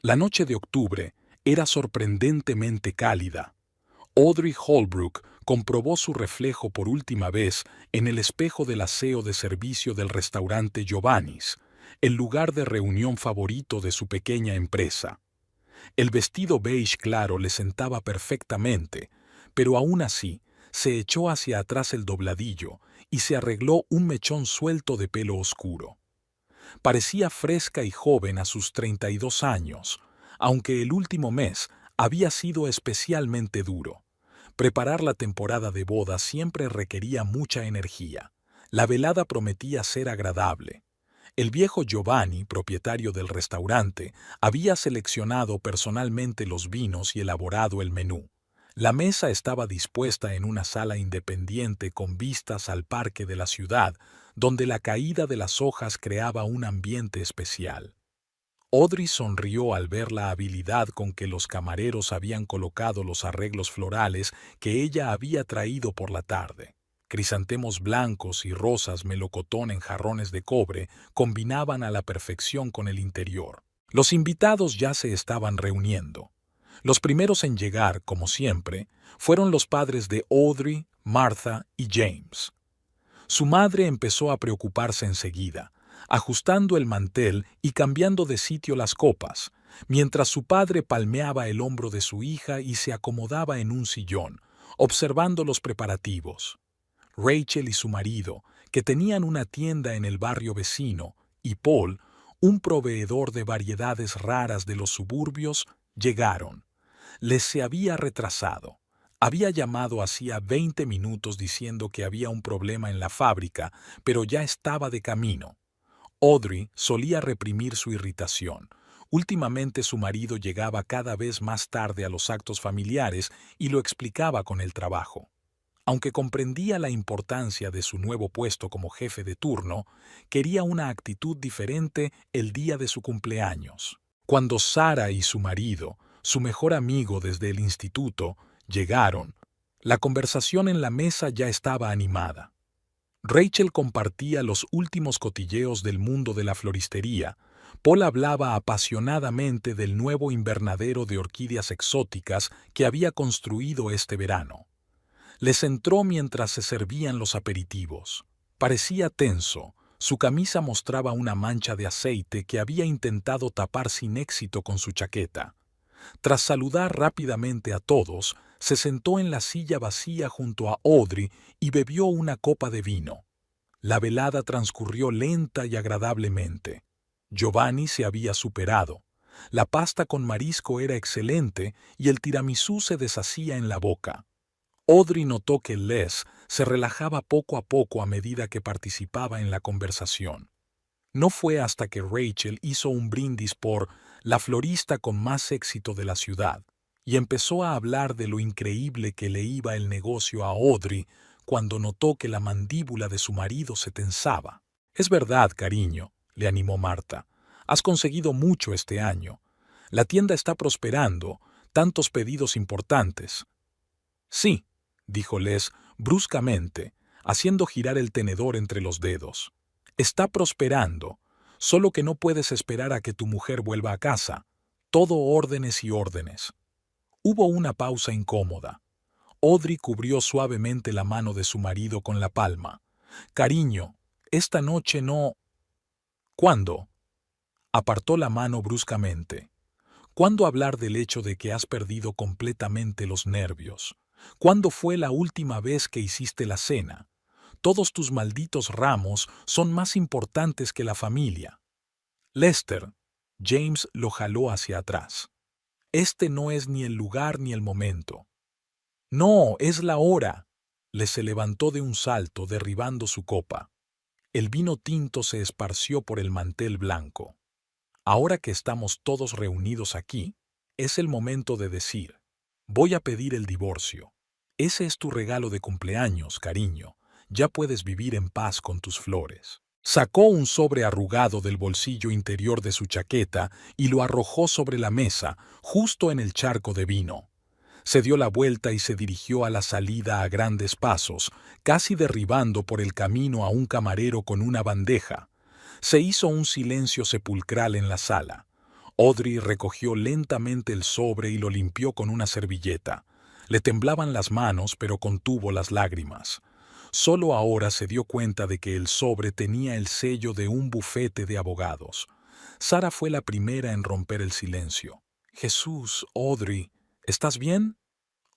La noche de octubre era sorprendentemente cálida. Audrey Holbrook comprobó su reflejo por última vez en el espejo del aseo de servicio del restaurante Giovanni's, el lugar de reunión favorito de su pequeña empresa. El vestido beige claro le sentaba perfectamente, pero aún así se echó hacia atrás el dobladillo y se arregló un mechón suelto de pelo oscuro. Parecía fresca y joven a sus 32 años, aunque el último mes había sido especialmente duro. Preparar la temporada de boda siempre requería mucha energía. La velada prometía ser agradable. El viejo Giovanni, propietario del restaurante, había seleccionado personalmente los vinos y elaborado el menú. La mesa estaba dispuesta en una sala independiente con vistas al parque de la ciudad, donde la caída de las hojas creaba un ambiente especial. Audrey sonrió al ver la habilidad con que los camareros habían colocado los arreglos florales que ella había traído por la tarde. Crisantemos blancos y rosas melocotón en jarrones de cobre combinaban a la perfección con el interior. Los invitados ya se estaban reuniendo. Los primeros en llegar, como siempre, fueron los padres de Audrey, Martha y James. Su madre empezó a preocuparse enseguida, ajustando el mantel y cambiando de sitio las copas, mientras su padre palmeaba el hombro de su hija y se acomodaba en un sillón, observando los preparativos. Rachel y su marido, que tenían una tienda en el barrio vecino, y Paul, un proveedor de variedades raras de los suburbios, llegaron. Les se había retrasado. Había llamado hacía 20 minutos diciendo que había un problema en la fábrica, pero ya estaba de camino. Audrey solía reprimir su irritación. Últimamente su marido llegaba cada vez más tarde a los actos familiares y lo explicaba con el trabajo. Aunque comprendía la importancia de su nuevo puesto como jefe de turno, quería una actitud diferente el día de su cumpleaños. Cuando Sarah y su marido, su mejor amigo desde el instituto, llegaron, la conversación en la mesa ya estaba animada. Rachel compartía los últimos cotilleos del mundo de la floristería. Paul hablaba apasionadamente del nuevo invernadero de orquídeas exóticas que había construido este verano. Les entró mientras se servían los aperitivos. Parecía tenso. Su camisa mostraba una mancha de aceite que había intentado tapar sin éxito con su chaqueta. Tras saludar rápidamente a todos, se sentó en la silla vacía junto a Audrey y bebió una copa de vino. La velada transcurrió lenta y agradablemente. Giovanni se había superado. La pasta con marisco era excelente y el tiramisú se deshacía en la boca. Audrey notó que Les se relajaba poco a poco a medida que participaba en la conversación. No fue hasta que Rachel hizo un brindis por la florista con más éxito de la ciudad y empezó a hablar de lo increíble que le iba el negocio a Audrey cuando notó que la mandíbula de su marido se tensaba. «Es verdad, cariño», le animó Marta. «Has conseguido mucho este año. La tienda está prosperando, tantos pedidos importantes». «Sí», dijo Les bruscamente, haciendo girar el tenedor entre los dedos. «Está prosperando, solo que no puedes esperar a que tu mujer vuelva a casa. Todo órdenes y órdenes». Hubo una pausa incómoda. Audrey cubrió suavemente la mano de su marido con la palma. «Cariño, esta noche no...» «¿Cuándo?» Apartó la mano bruscamente. «¿Cuándo hablar del hecho de que has perdido completamente los nervios? ¿Cuándo fue la última vez que hiciste la cena? Todos tus malditos ramos son más importantes que la familia». «Lester», James lo jaló hacia atrás. «Este no es ni el lugar ni el momento». «No, es la hora». Le se levantó de un salto, derribando su copa. El vino tinto se esparció por el mantel blanco. «Ahora que estamos todos reunidos aquí, es el momento de decir, voy a pedir el divorcio. Ese es tu regalo de cumpleaños, cariño. Ya puedes vivir en paz con tus flores». Sacó un sobre arrugado del bolsillo interior de su chaqueta y lo arrojó sobre la mesa, justo en el charco de vino. Se dio la vuelta y se dirigió a la salida a grandes pasos, casi derribando por el camino a un camarero con una bandeja. Se hizo un silencio sepulcral en la sala. Audrey recogió lentamente el sobre y lo limpió con una servilleta. Le temblaban las manos, pero contuvo las lágrimas. Solo ahora se dio cuenta de que el sobre tenía el sello de un bufete de abogados. Sara fue la primera en romper el silencio. Jesús, Audrey, ¿estás bien?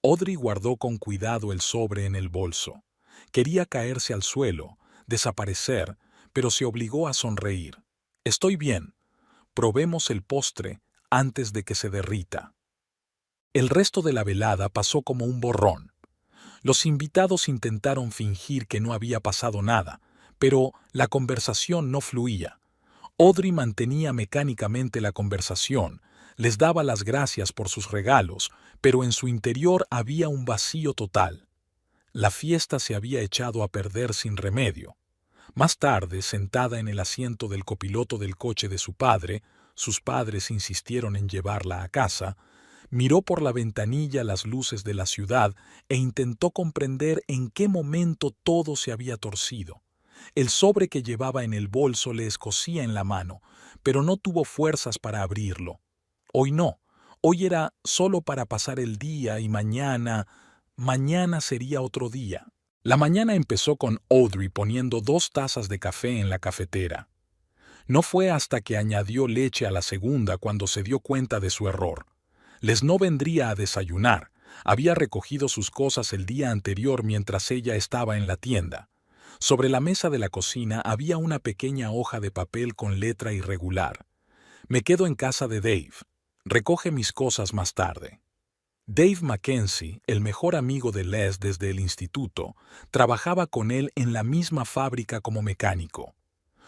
Audrey guardó con cuidado el sobre en el bolso. Quería caerse al suelo, desaparecer, pero se obligó a sonreír. Estoy bien. Probemos el postre antes de que se derrita. El resto de la velada pasó como un borrón. Los invitados intentaron fingir que no había pasado nada, pero la conversación no fluía. Audrey mantenía mecánicamente la conversación, les daba las gracias por sus regalos, pero en su interior había un vacío total. La fiesta se había echado a perder sin remedio. Más tarde, sentada en el asiento del copiloto del coche de su padre, sus padres insistieron en llevarla a casa, miró por la ventanilla las luces de la ciudad e intentó comprender en qué momento todo se había torcido. El sobre que llevaba en el bolso le escocía en la mano, pero no tuvo fuerzas para abrirlo. Hoy no, hoy era solo para pasar el día y mañana sería otro día. La mañana empezó con Audrey poniendo 2 tazas de café en la cafetera. No fue hasta que añadió leche a la segunda cuando se dio cuenta de su error. Les no vendría a desayunar. Había recogido sus cosas el día anterior mientras ella estaba en la tienda. Sobre la mesa de la cocina había una pequeña hoja de papel con letra irregular. Me quedo en casa de Dave. Recoge mis cosas más tarde. Dave Mackenzie, el mejor amigo de Les desde el instituto, trabajaba con él en la misma fábrica como mecánico.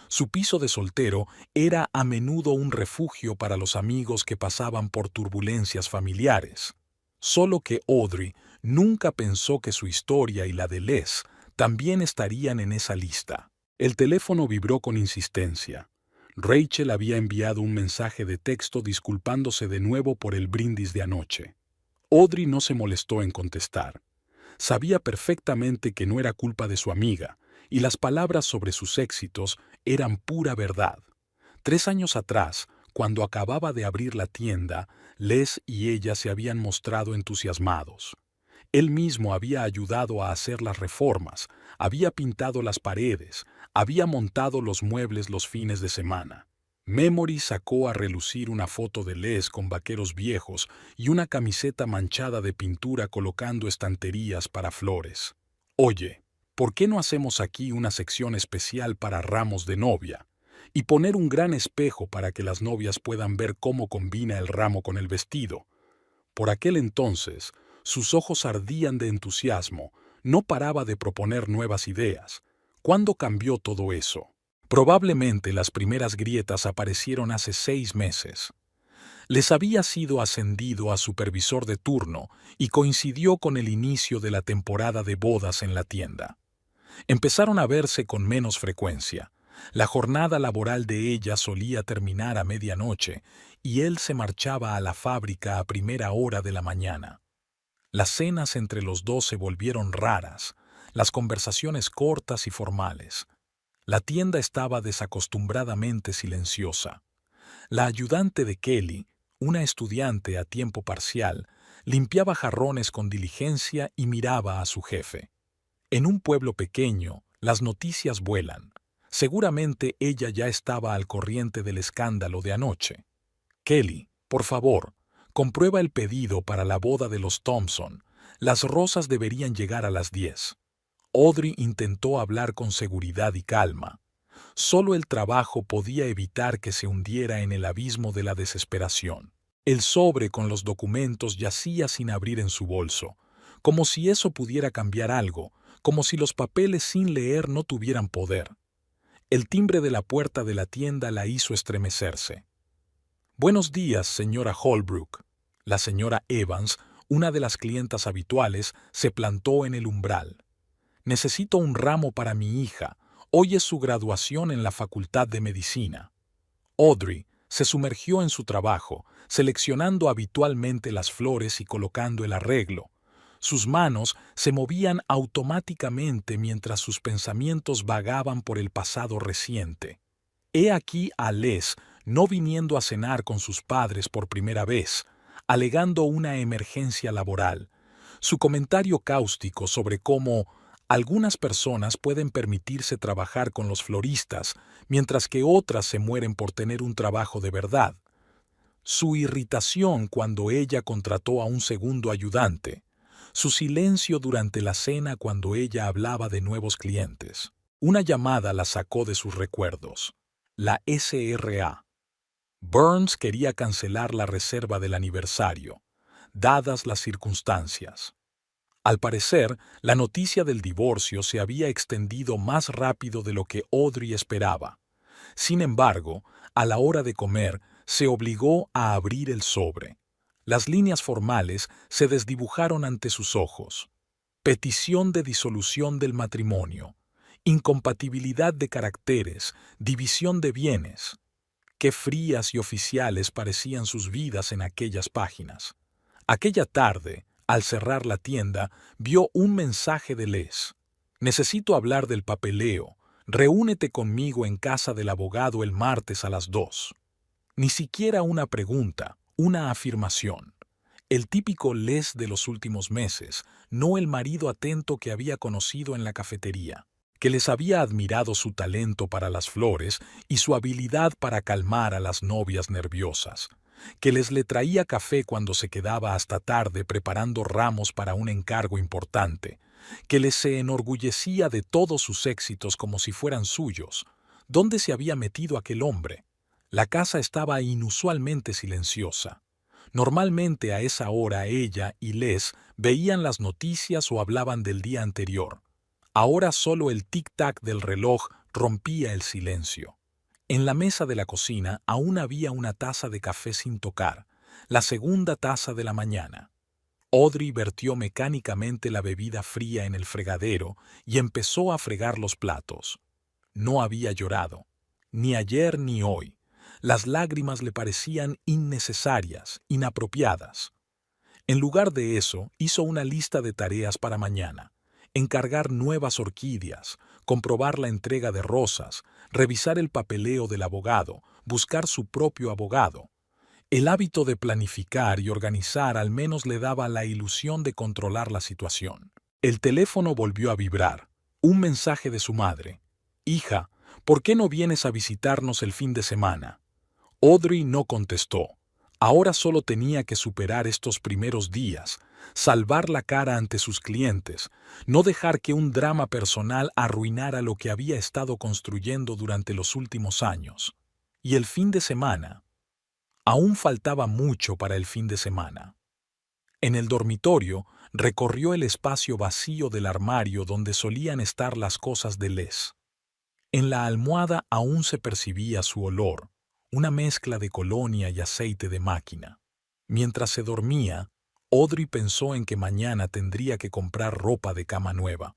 Su piso de soltero era a menudo un refugio para los amigos que pasaban por turbulencias familiares. Solo que Audrey nunca pensó que su historia y la de Les también estarían en esa lista. El teléfono vibró con insistencia. Rachel había enviado un mensaje de texto disculpándose de nuevo por el brindis de anoche. Audrey no se molestó en contestar. Sabía perfectamente que no era culpa de su amiga, y las palabras sobre sus éxitos eran pura verdad. 3 años atrás, cuando acababa de abrir la tienda, Les y ella se habían mostrado entusiasmados. Él mismo había ayudado a hacer las reformas, había pintado las paredes, había montado los muebles los fines de semana. Memory sacó a relucir una foto de Les con vaqueros viejos y una camiseta manchada de pintura colocando estanterías para flores. Oye, ¿por qué no hacemos aquí una sección especial para ramos de novia? Y poner un gran espejo para que las novias puedan ver cómo combina el ramo con el vestido. Por aquel entonces, sus ojos ardían de entusiasmo, no paraba de proponer nuevas ideas. ¿Cuándo cambió todo eso? Probablemente las primeras grietas aparecieron hace 6 meses. Les había sido ascendido a supervisor de turno y coincidió con el inicio de la temporada de bodas en la tienda. Empezaron a verse con menos frecuencia. La jornada laboral de ella solía terminar a medianoche y él se marchaba a la fábrica a primera hora de la mañana. Las cenas entre los dos se volvieron raras, las conversaciones cortas y formales. La tienda estaba desacostumbradamente silenciosa. La ayudante de Kelly, una estudiante a tiempo parcial, limpiaba jarrones con diligencia y miraba a su jefe. En un pueblo pequeño, las noticias vuelan. Seguramente ella ya estaba al corriente del escándalo de anoche. Kelly, por favor, comprueba el pedido para la boda de los Thompson. Las rosas deberían llegar a las 10. Audrey intentó hablar con seguridad y calma. Solo el trabajo podía evitar que se hundiera en el abismo de la desesperación. El sobre con los documentos yacía sin abrir en su bolso, como si eso pudiera cambiar algo, como si los papeles sin leer no tuvieran poder. El timbre de la puerta de la tienda la hizo estremecerse. «Buenos días, señora Holbrook». La señora Evans, una de las clientas habituales, se plantó en el umbral. «Necesito un ramo para mi hija. Hoy es su graduación en la Facultad de Medicina». Audrey se sumergió en su trabajo, seleccionando habitualmente las flores y colocando el arreglo. Sus manos se movían automáticamente mientras sus pensamientos vagaban por el pasado reciente. He aquí a Les no viniendo a cenar con sus padres por primera vez, alegando una emergencia laboral. Su comentario cáustico sobre cómo algunas personas pueden permitirse trabajar con los floristas, mientras que otras se mueren por tener un trabajo de verdad. Su irritación cuando ella contrató a un segundo ayudante. Su silencio durante la cena cuando ella hablaba de nuevos clientes. Una llamada la sacó de sus recuerdos. La SRA. Burns quería cancelar la reserva del aniversario, dadas las circunstancias. Al parecer, la noticia del divorcio se había extendido más rápido de lo que Audrey esperaba. Sin embargo, a la hora de comer, se obligó a abrir el sobre. Las líneas formales se desdibujaron ante sus ojos. Petición de disolución del matrimonio, incompatibilidad de caracteres, división de bienes. Qué frías y oficiales parecían sus vidas en aquellas páginas. Aquella tarde, al cerrar la tienda, vio un mensaje de Les. Necesito hablar del papeleo. Reúnete conmigo en casa del abogado el martes a las 2. Ni siquiera una pregunta, una afirmación. El típico Les de los últimos meses, no el marido atento que había conocido en la cafetería, que les había admirado su talento para las flores y su habilidad para calmar a las novias nerviosas, que le traía café cuando se quedaba hasta tarde preparando ramos para un encargo importante, que les se enorgullecía de todos sus éxitos como si fueran suyos. ¿Dónde se había metido aquel hombre? La casa estaba inusualmente silenciosa. Normalmente a esa hora ella y Les veían las noticias o hablaban del día anterior. Ahora solo el tic-tac del reloj rompía el silencio. En la mesa de la cocina aún había una taza de café sin tocar, la segunda taza de la mañana. Audrey vertió mecánicamente la bebida fría en el fregadero y empezó a fregar los platos. No había llorado, ni ayer ni hoy. Las lágrimas le parecían innecesarias, inapropiadas. En lugar de eso, hizo una lista de tareas para mañana. Encargar nuevas orquídeas, comprobar la entrega de rosas, revisar el papeleo del abogado, buscar su propio abogado. El hábito de planificar y organizar al menos le daba la ilusión de controlar la situación. El teléfono volvió a vibrar. Un mensaje de su madre. «Hija, ¿por qué no vienes a visitarnos el fin de semana?» Audrey no contestó. Ahora solo tenía que superar estos primeros días, salvar la cara ante sus clientes, no dejar que un drama personal arruinara lo que había estado construyendo durante los últimos años. Y el fin de semana. Aún faltaba mucho para el fin de semana. En el dormitorio, recorrió el espacio vacío del armario donde solían estar las cosas de Les. En la almohada aún se percibía su olor, una mezcla de colonia y aceite de máquina. Mientras se dormía, Audrey pensó en que mañana tendría que comprar ropa de cama nueva.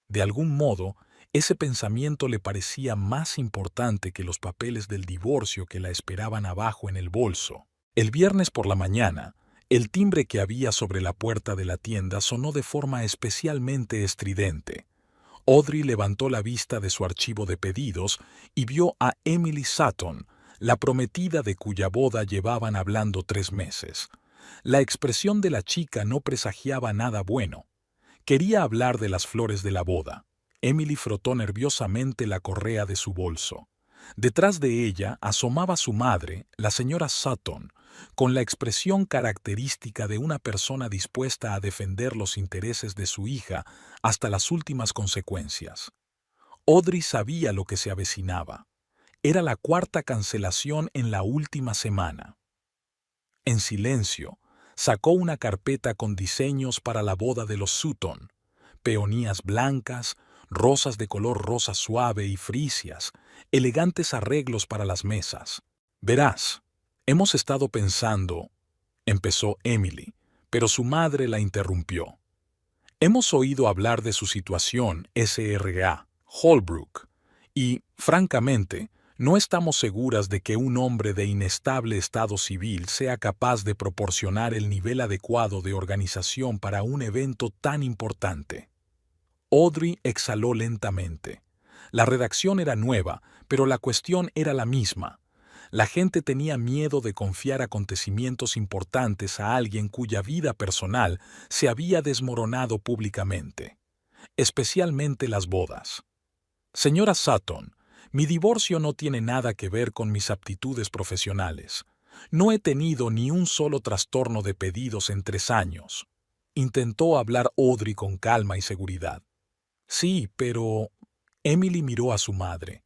De algún modo, ese pensamiento le parecía más importante que los papeles del divorcio que la esperaban abajo en el bolso. El viernes por la mañana, el timbre que había sobre la puerta de la tienda sonó de forma especialmente estridente. Audrey levantó la vista de su archivo de pedidos y vio a Emily Sutton, la prometida de cuya boda llevaban hablando 3 meses. La expresión de la chica no presagiaba nada bueno. Quería hablar de las flores de la boda. Emily frotó nerviosamente la correa de su bolso. Detrás de ella asomaba su madre, la señora Sutton, con la expresión característica de una persona dispuesta a defender los intereses de su hija hasta las últimas consecuencias. Audrey sabía lo que se avecinaba. Era la 4ª cancelación en la última semana. En silencio, sacó una carpeta con diseños para la boda de los Sutton, peonías blancas, rosas de color rosa suave y frisias, elegantes arreglos para las mesas. «Verás, hemos estado pensando», empezó Emily, pero su madre la interrumpió. «Hemos oído hablar de su situación, SRA, Holbrook, y, francamente, no estamos seguras de que un hombre de inestable estado civil sea capaz de proporcionar el nivel adecuado de organización para un evento tan importante». Audrey exhaló lentamente. La redacción era nueva, pero la cuestión era la misma. La gente tenía miedo de confiar acontecimientos importantes a alguien cuya vida personal se había desmoronado públicamente, especialmente las bodas. Señora Sutton, mi divorcio no tiene nada que ver con mis aptitudes profesionales. No he tenido ni un solo trastorno de pedidos en 3 años. Intentó hablar Audrey con calma y seguridad. Sí, pero... Emily miró a su madre.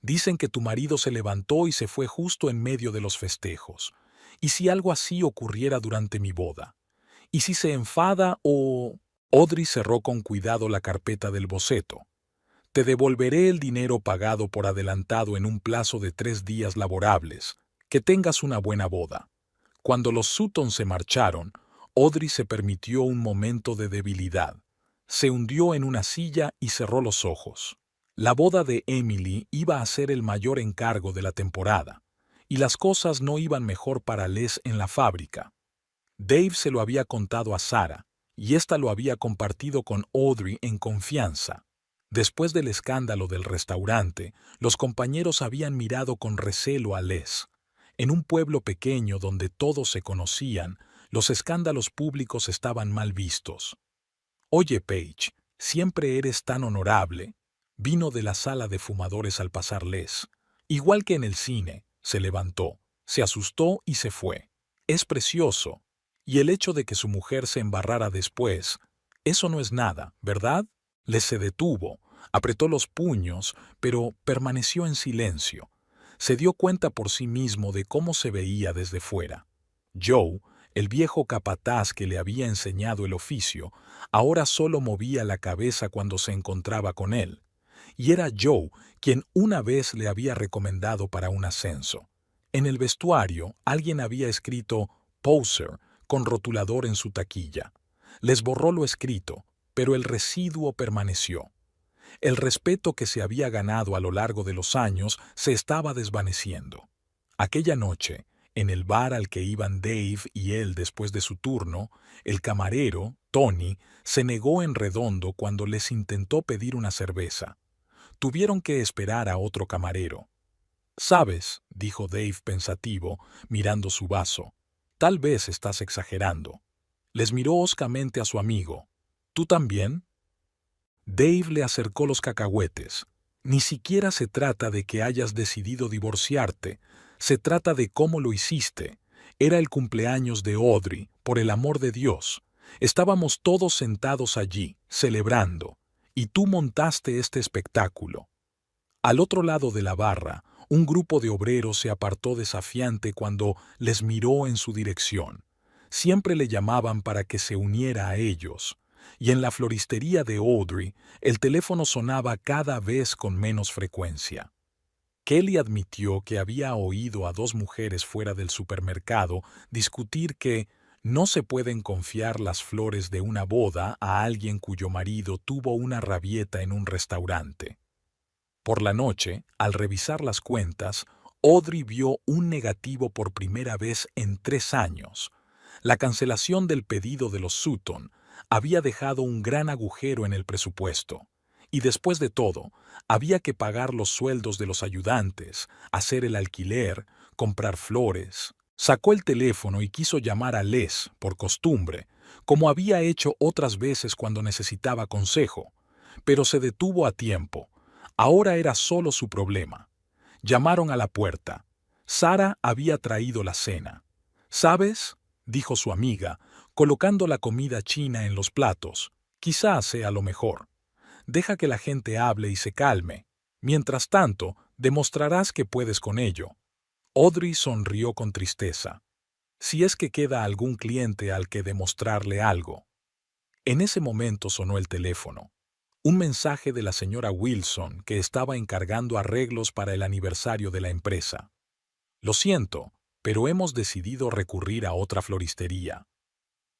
Dicen que tu marido se levantó y se fue justo en medio de los festejos. ¿Y si algo así ocurriera durante mi boda? ¿Y si se enfada o...? Audrey cerró con cuidado la carpeta del boceto. Te devolveré el dinero pagado por adelantado en un plazo de 3 días laborables. Que tengas una buena boda. Cuando los Sutton se marcharon, Audrey se permitió un momento de debilidad. Se hundió en una silla y cerró los ojos. La boda de Emily iba a ser el mayor encargo de la temporada, y las cosas no iban mejor para Les en la fábrica. Dave se lo había contado a Sarah, y ésta lo había compartido con Audrey en confianza. Después del escándalo del restaurante, los compañeros habían mirado con recelo a Les. En un pueblo pequeño donde todos se conocían, los escándalos públicos estaban mal vistos. Oye, Paige, siempre eres tan honorable. Vino de la sala de fumadores al pasar Les. Igual que en el cine, se levantó, se asustó y se fue. Es precioso. Y el hecho de que su mujer se embarrara después, eso no es nada, ¿verdad? Les se detuvo, apretó los puños, pero permaneció en silencio. Se dio cuenta por sí mismo de cómo se veía desde fuera. Joe, el viejo capataz que le había enseñado el oficio, ahora solo movía la cabeza cuando se encontraba con él. Y era Joe quien una vez le había recomendado para un ascenso. En el vestuario, alguien había escrito «Poser» con rotulador en su taquilla. Les borró lo escrito, pero el residuo permaneció. El respeto que se había ganado a lo largo de los años se estaba desvaneciendo. Aquella noche, en el bar al que iban Dave y él después de su turno, el camarero, Tony, se negó en redondo cuando les intentó pedir una cerveza. Tuvieron que esperar a otro camarero. «Sabes», dijo Dave pensativo, mirando su vaso, «tal vez estás exagerando». Les miró hoscamente a su amigo. «¿Tú también?» Dave le acercó los cacahuetes. «Ni siquiera se trata de que hayas decidido divorciarte. Se trata de cómo lo hiciste. Era el cumpleaños de Audrey, por el amor de Dios. Estábamos todos sentados allí, celebrando. Y tú montaste este espectáculo». Al otro lado de la barra, un grupo de obreros se apartó desafiante cuando les miró en su dirección. Siempre le llamaban para que se uniera a ellos. Y en la floristería de Audrey, el teléfono sonaba cada vez con menos frecuencia. Kelly admitió que había oído a 2 mujeres fuera del supermercado discutir que no se pueden confiar las flores de una boda a alguien cuyo marido tuvo una rabieta en un restaurante. Por la noche, al revisar las cuentas, Audrey vio un negativo por primera vez en 3 años. La cancelación del pedido de los Sutton había dejado un gran agujero en el presupuesto. Y después de todo, había que pagar los sueldos de los ayudantes, hacer el alquiler, comprar flores. Sacó el teléfono y quiso llamar a Les, por costumbre, como había hecho otras veces cuando necesitaba consejo, pero se detuvo a tiempo. Ahora era solo su problema. Llamaron a la puerta. Sarah había traído la cena. «¿Sabes?», dijo su amiga, colocando la comida china en los platos. «Quizás sea lo mejor. Deja que la gente hable y se calme. Mientras tanto, demostrarás que puedes con ello». Audrey sonrió con tristeza. «Si es que queda algún cliente al que demostrarle algo». En ese momento sonó el teléfono. Un mensaje de la señora Wilson, que estaba encargando arreglos para el aniversario de la empresa. «Lo siento, pero hemos decidido recurrir a otra floristería».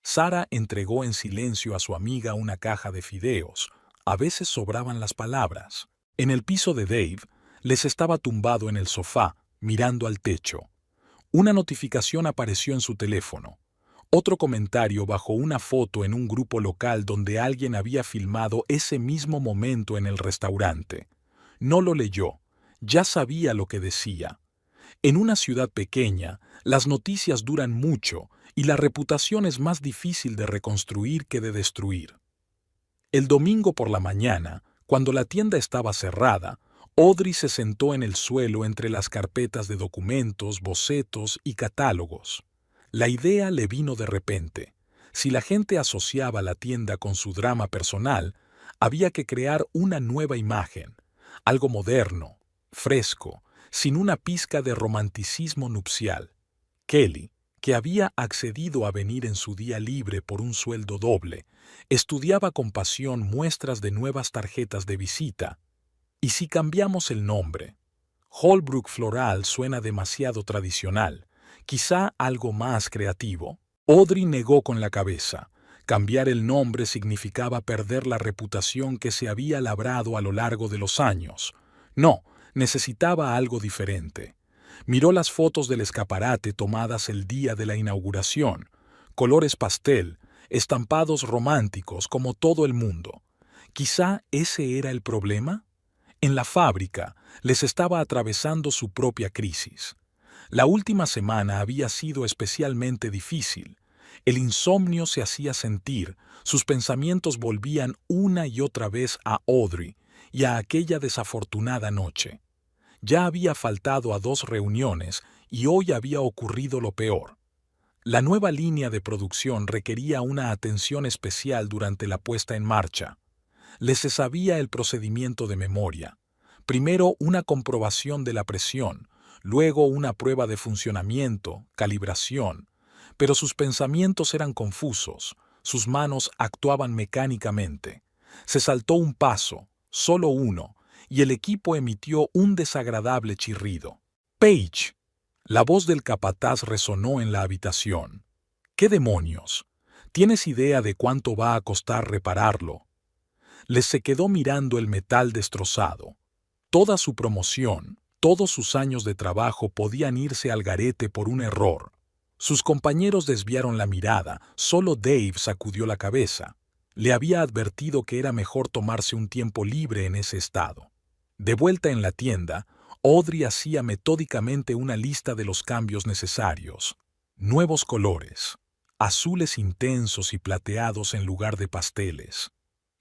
Sarah entregó en silencio a su amiga una caja de fideos. A veces sobraban las palabras. En el piso de Dave, Les estaba tumbado en el sofá, mirando al techo. Una notificación apareció en su teléfono. Otro comentario bajo una foto en un grupo local donde alguien había filmado ese mismo momento en el restaurante. No lo leyó. Ya sabía lo que decía. En una ciudad pequeña, las noticias duran mucho y la reputación es más difícil de reconstruir que de destruir. El domingo por la mañana, cuando la tienda estaba cerrada, Audrey se sentó en el suelo entre las carpetas de documentos, bocetos y catálogos. La idea le vino de repente. Si la gente asociaba la tienda con su drama personal, había que crear una nueva imagen, algo moderno, fresco, sin una pizca de romanticismo nupcial. Kelly, que había accedido a venir en su día libre por un sueldo doble, estudiaba con pasión muestras de nuevas tarjetas de visita. ¿Y si cambiamos el nombre? Holbrook Floral suena demasiado tradicional, quizá algo más creativo. Audrey negó con la cabeza. Cambiar el nombre significaba perder la reputación que se había labrado a lo largo de los años. No, necesitaba algo diferente. Miró las fotos del escaparate tomadas el día de la inauguración. Colores pastel, estampados románticos como todo el mundo. ¿Quizá ese era el problema? En la fábrica les estaba atravesando su propia crisis. La última semana había sido especialmente difícil. El insomnio se hacía sentir, sus pensamientos volvían una y otra vez a Audrey y a aquella desafortunada noche. Ya había faltado a 2 reuniones y hoy había ocurrido lo peor. La nueva línea de producción requería una atención especial durante la puesta en marcha. Se sabía el procedimiento de memoria. Primero una comprobación de la presión, luego una prueba de funcionamiento, calibración. Pero sus pensamientos eran confusos, sus manos actuaban mecánicamente. Se saltó un paso, solo uno, y el equipo emitió un desagradable chirrido. «Paige». La voz del capataz resonó en la habitación. «¿Qué demonios? ¿Tienes idea de cuánto va a costar repararlo?» Se quedó mirando el metal destrozado. Toda su promoción, todos sus años de trabajo podían irse al garete por un error. Sus compañeros desviaron la mirada, solo Dave sacudió la cabeza. Le había advertido que era mejor tomarse un tiempo libre en ese estado. De vuelta en la tienda, Audrey hacía metódicamente una lista de los cambios necesarios. Nuevos colores, azules intensos y plateados en lugar de pasteles.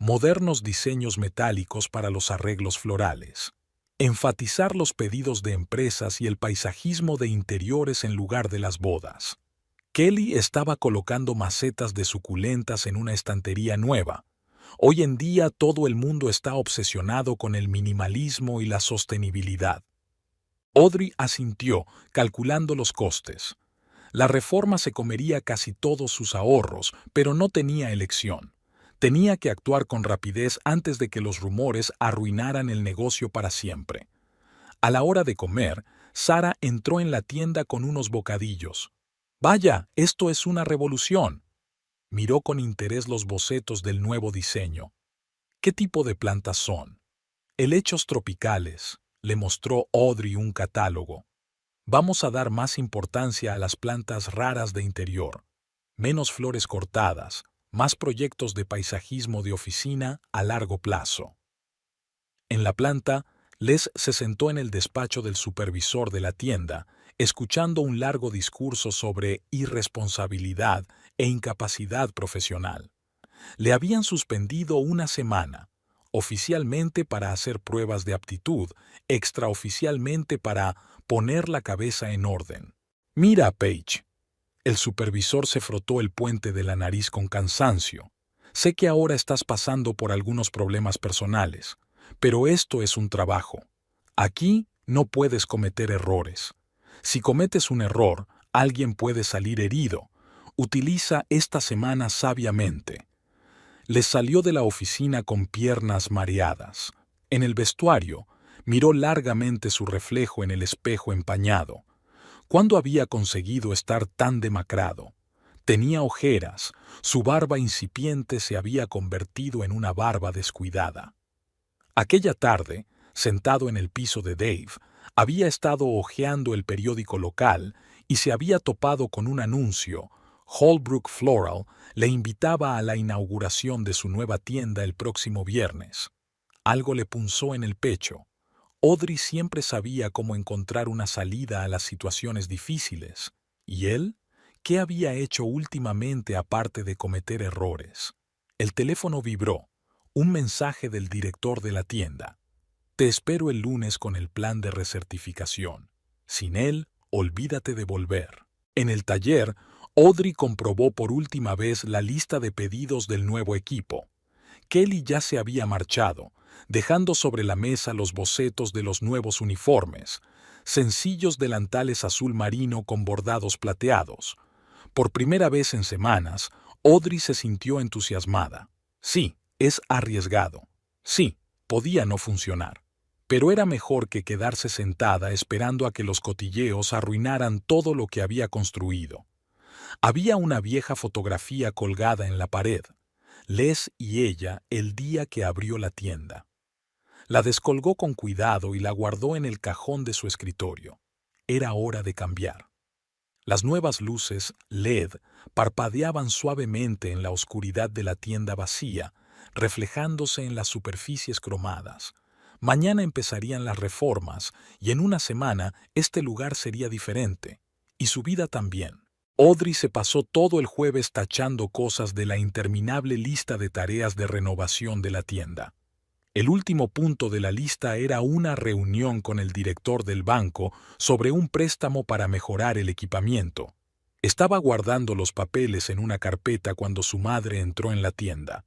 Modernos diseños metálicos para los arreglos florales. Enfatizar los pedidos de empresas y el paisajismo de interiores en lugar de las bodas. Kelly estaba colocando macetas de suculentas en una estantería nueva. Hoy en día todo el mundo está obsesionado con el minimalismo y la sostenibilidad. Audrey asintió, calculando los costes. La reforma se comería casi todos sus ahorros, pero no tenía elección. Tenía que actuar con rapidez antes de que los rumores arruinaran el negocio para siempre. A la hora de comer, Sara entró en la tienda con unos bocadillos. «Vaya, esto es una revolución». Miró con interés los bocetos del nuevo diseño. «¿Qué tipo de plantas son?» «Helechos tropicales», le mostró Audrey un catálogo. «Vamos a dar más importancia a las plantas raras de interior. Menos flores cortadas, más proyectos de paisajismo de oficina a largo plazo». En la planta, Les se sentó en el despacho del supervisor de la tienda, escuchando un largo discurso sobre irresponsabilidad e incapacidad profesional. Le habían suspendido una semana, oficialmente para hacer pruebas de aptitud, extraoficialmente para poner la cabeza en orden. «Mira, Paige». El supervisor se frotó el puente de la nariz con cansancio. «Sé que ahora estás pasando por algunos problemas personales, pero esto es un trabajo. Aquí no puedes cometer errores. Si cometes un error, alguien puede salir herido. Utiliza esta semana sabiamente». Les salió de la oficina con piernas mareadas. En el vestuario, miró largamente su reflejo en el espejo empañado. ¿Cuándo había conseguido estar tan demacrado? Tenía ojeras, su barba incipiente se había convertido en una barba descuidada. Aquella tarde, sentado en el piso de Dave, había estado hojeando el periódico local y se había topado con un anuncio. Holbrook Floral le invitaba a la inauguración de su nueva tienda el próximo viernes. Algo le punzó en el pecho. Audrey siempre sabía cómo encontrar una salida a las situaciones difíciles. ¿Y él? ¿Qué había hecho últimamente aparte de cometer errores? El teléfono vibró. Un mensaje del director de la tienda. Te espero el lunes con el plan de recertificación. Sin él, olvídate de volver. En el taller, Audrey comprobó por última vez la lista de pedidos del nuevo equipo. Kelly ya se había marchado, dejando sobre la mesa los bocetos de los nuevos uniformes, sencillos delantales azul marino con bordados plateados. Por primera vez en semanas, Audrey se sintió entusiasmada. Sí, es arriesgado. Sí, podía no funcionar. Pero era mejor que quedarse sentada esperando a que los cotilleos arruinaran todo lo que había construido. Había una vieja fotografía colgada en la pared. Les y ella el día que abrió la tienda. La descolgó con cuidado y la guardó en el cajón de su escritorio. Era hora de cambiar. Las nuevas luces LED parpadeaban suavemente en la oscuridad de la tienda vacía, reflejándose en las superficies cromadas. Mañana empezarían las reformas y en una semana este lugar sería diferente. Y su vida también. Audrey se pasó todo el jueves tachando cosas de la interminable lista de tareas de renovación de la tienda. El último punto de la lista era una reunión con el director del banco sobre un préstamo para mejorar el equipamiento. Estaba guardando los papeles en una carpeta cuando su madre entró en la tienda.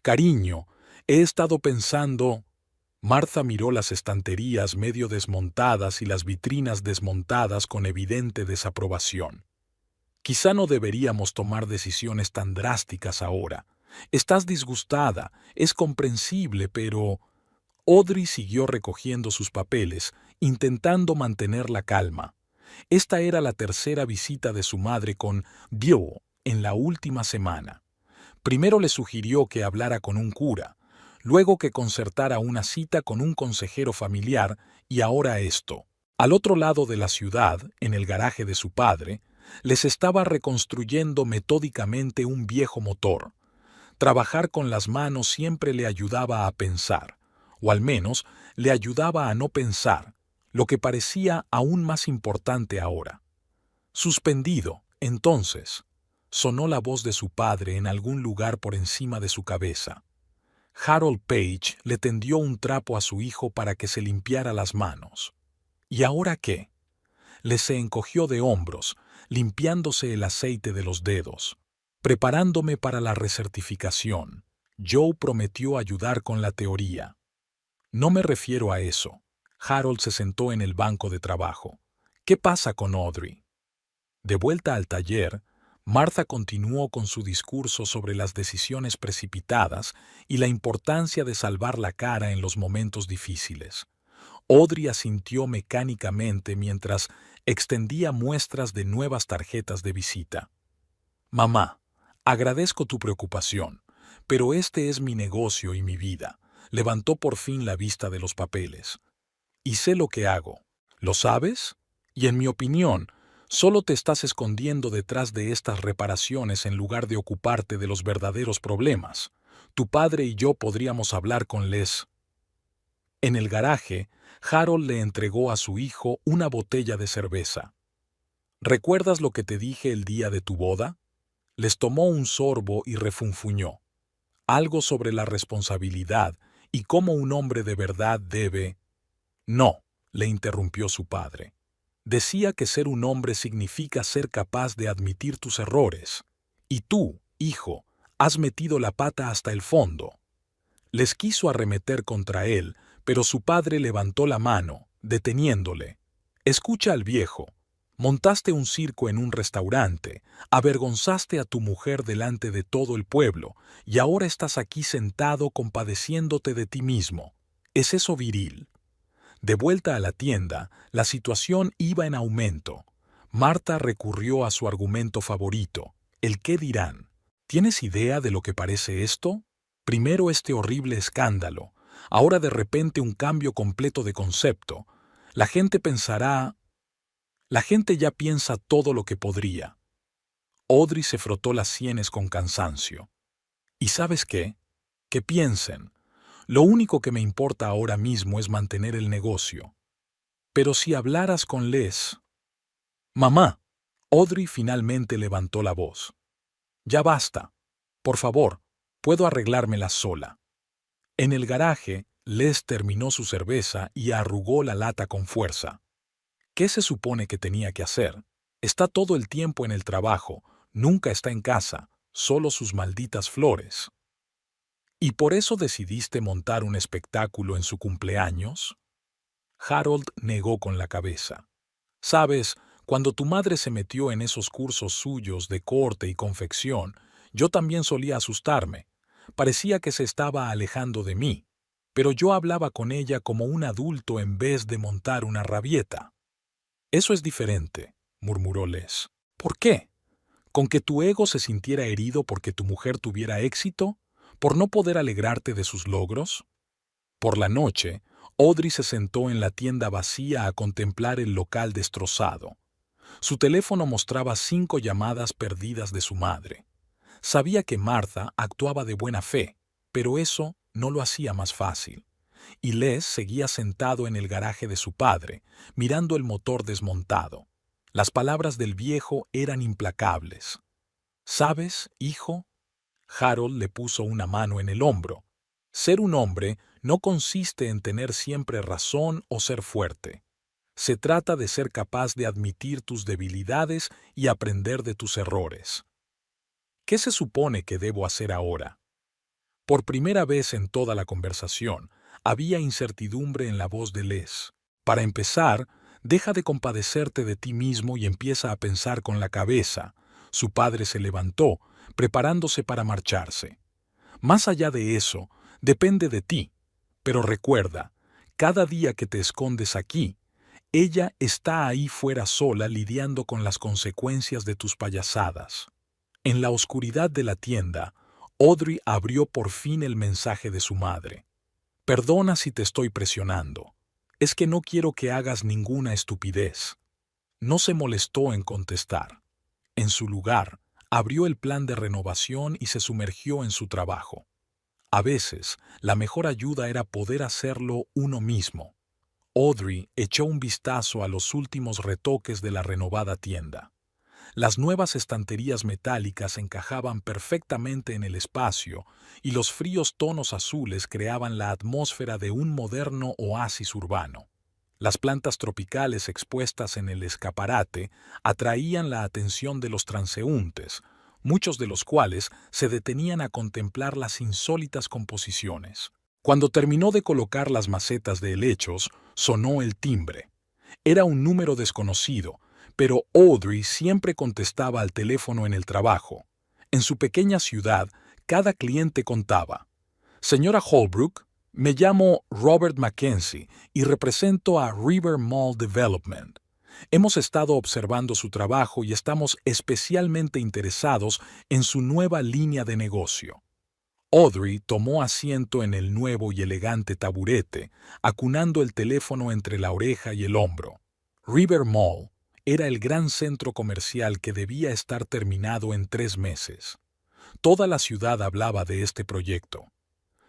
«Cariño, he estado pensando...» Martha miró las estanterías medio desmontadas y las vitrinas desmontadas con evidente desaprobación. «Quizá no deberíamos tomar decisiones tan drásticas ahora. Estás disgustada, es comprensible, pero...» Audrey siguió recogiendo sus papeles, intentando mantener la calma. Esta era la tercera visita de su madre con Bill en la última semana. Primero le sugirió que hablara con un cura, luego que concertara una cita con un consejero familiar y ahora esto. Al otro lado de la ciudad, en el garaje de su padre, les estaba reconstruyendo metódicamente un viejo motor. Trabajar con las manos siempre le ayudaba a pensar, o al menos le ayudaba a no pensar, lo que parecía aún más importante ahora. Suspendido, entonces, sonó la voz de su padre en algún lugar por encima de su cabeza. Harold Page le tendió un trapo a su hijo para que se limpiara las manos. ¿Y ahora qué? Le se encogió de hombros, limpiándose el aceite de los dedos. Preparándome para la recertificación. Joe prometió ayudar con la teoría. No me refiero a eso. Harold se sentó en el banco de trabajo. ¿Qué pasa con Audrey? De vuelta al taller, Martha continuó con su discurso sobre las decisiones precipitadas y la importancia de salvar la cara en los momentos difíciles. Audrey asintió mecánicamente mientras extendía muestras de nuevas tarjetas de visita. «Mamá, agradezco tu preocupación, pero este es mi negocio y mi vida», levantó por fin la vista de los papeles. «Y sé lo que hago. ¿Lo sabes? Y en mi opinión, solo te estás escondiendo detrás de estas reparaciones en lugar de ocuparte de los verdaderos problemas. Tu padre y yo podríamos hablar con Les». En el garaje, Harold le entregó a su hijo una botella de cerveza. «¿Recuerdas lo que te dije el día de tu boda?» Les tomó un sorbo y refunfuñó. Algo sobre la responsabilidad y cómo un hombre de verdad debe... «No», le interrumpió su padre. «Decía que ser un hombre significa ser capaz de admitir tus errores. Y tú, hijo, has metido la pata hasta el fondo». Les quiso arremeter contra él, pero su padre levantó la mano, deteniéndole. «Escucha al viejo. Montaste un circo en un restaurante, avergonzaste a tu mujer delante de todo el pueblo, y ahora estás aquí sentado compadeciéndote de ti mismo. ¿Es eso viril?». De vuelta a la tienda, la situación iba en aumento. Martha recurrió a su argumento favorito, el qué dirán. ¿Tienes idea de lo que parece esto? Primero este horrible escándalo, ahora de repente un cambio completo de concepto. La gente pensará... La gente ya piensa todo lo que podría. Audrey se frotó las sienes con cansancio. ¿Y sabes qué? Que piensen. Lo único que me importa ahora mismo es mantener el negocio. Pero si hablaras con Les... Mamá. Audrey finalmente levantó la voz. Ya basta. Por favor, puedo arreglármela sola. En el garaje, Les terminó su cerveza y arrugó la lata con fuerza. ¿Qué se supone que tenía que hacer? Está todo el tiempo en el trabajo, nunca está en casa, solo sus malditas flores. ¿Y por eso decidiste montar un espectáculo en su cumpleaños? Harold negó con la cabeza. Sabes, cuando tu madre se metió en esos cursos suyos de corte y confección, yo también solía asustarme. Parecía que se estaba alejando de mí, pero yo hablaba con ella como un adulto en vez de montar una rabieta. Eso es diferente, murmuró Les. ¿Por qué? ¿Con que tu ego se sintiera herido porque tu mujer tuviera éxito? ¿Por no poder alegrarte de sus logros? Por la noche, Audrey se sentó en la tienda vacía a contemplar el local destrozado. Su teléfono mostraba 5 llamadas perdidas de su madre. Sabía que Martha actuaba de buena fe, pero eso no lo hacía más fácil. Y Les seguía sentado en el garaje de su padre, mirando el motor desmontado. Las palabras del viejo eran implacables. ¿Sabes, hijo? Harold le puso una mano en el hombro. Ser un hombre no consiste en tener siempre razón o ser fuerte. Se trata de ser capaz de admitir tus debilidades y aprender de tus errores. ¿Qué se supone que debo hacer ahora? Por primera vez en toda la conversación, había incertidumbre en la voz de Les. Para empezar, deja de compadecerte de ti mismo y empieza a pensar con la cabeza. Su padre se levantó, preparándose para marcharse. Más allá de eso, depende de ti. Pero recuerda, cada día que te escondes aquí, ella está ahí fuera sola lidiando con las consecuencias de tus payasadas. En la oscuridad de la tienda, Audrey abrió por fin el mensaje de su madre. Perdona si te estoy presionando. Es que no quiero que hagas ninguna estupidez. No se molestó en contestar. En su lugar, abrió el plan de renovación y se sumergió en su trabajo. A veces, la mejor ayuda era poder hacerlo uno mismo. Audrey echó un vistazo a los últimos retoques de la renovada tienda. Las nuevas estanterías metálicas encajaban perfectamente en el espacio y los fríos tonos azules creaban la atmósfera de un moderno oasis urbano. Las plantas tropicales expuestas en el escaparate atraían la atención de los transeúntes, muchos de los cuales se detenían a contemplar las insólitas composiciones. Cuando terminó de colocar las macetas de helechos, sonó el timbre. Era un número desconocido, pero Audrey siempre contestaba al teléfono en el trabajo. En su pequeña ciudad, cada cliente contaba. Señora Holbrook, me llamo Robert Mackenzie y represento a River Mall Development. Hemos estado observando su trabajo y estamos especialmente interesados en su nueva línea de negocio. Audrey tomó asiento en el nuevo y elegante taburete, acunando el teléfono entre la oreja y el hombro. River Mall era el gran centro comercial que debía estar terminado en 3 meses. Toda la ciudad hablaba de este proyecto.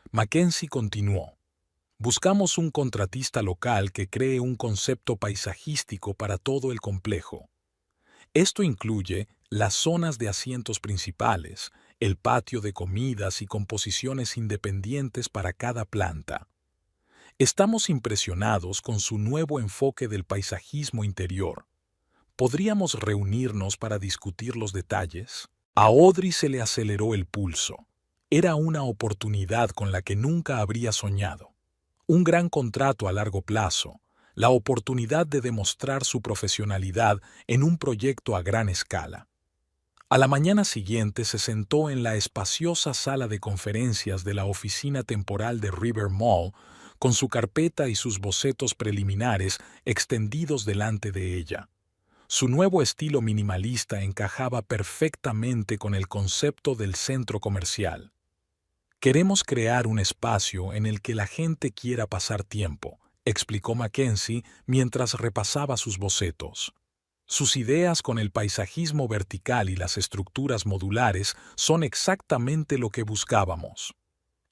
Mackenzie continuó. Buscamos un contratista local que cree un concepto paisajístico para todo el complejo. Esto incluye las zonas de asientos principales, el patio de comidas y composiciones independientes para cada planta. Estamos impresionados con su nuevo enfoque del paisajismo interior. ¿Podríamos reunirnos para discutir los detalles? A Audrey se le aceleró el pulso. Era una oportunidad con la que nunca habría soñado. Un gran contrato a largo plazo, la oportunidad de demostrar su profesionalidad en un proyecto a gran escala. A la mañana siguiente se sentó en la espaciosa sala de conferencias de la oficina temporal de River Mall, con su carpeta y sus bocetos preliminares extendidos delante de ella. Su nuevo estilo minimalista encajaba perfectamente con el concepto del centro comercial. Queremos crear un espacio en el que la gente quiera pasar tiempo, explicó Mackenzie mientras repasaba sus bocetos. Sus ideas con el paisajismo vertical y las estructuras modulares son exactamente lo que buscábamos.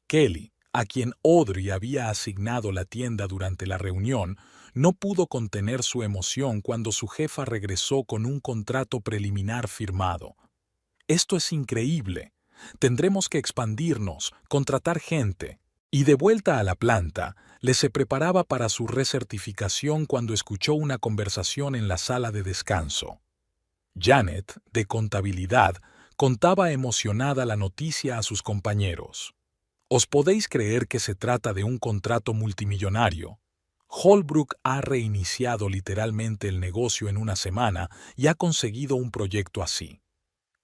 Kelly, a quien Audrey había asignado la tienda durante la reunión, no pudo contener su emoción cuando su jefa regresó con un contrato preliminar firmado. «Esto es increíble. Tendremos que expandirnos, contratar gente». Y de vuelta a la planta, se preparaba para su recertificación cuando escuchó una conversación en la sala de descanso. Janet, de contabilidad, contaba emocionada la noticia a sus compañeros. «¿Os podéis creer que se trata de un contrato multimillonario? Holbrook ha reiniciado literalmente el negocio en una semana y ha conseguido un proyecto así».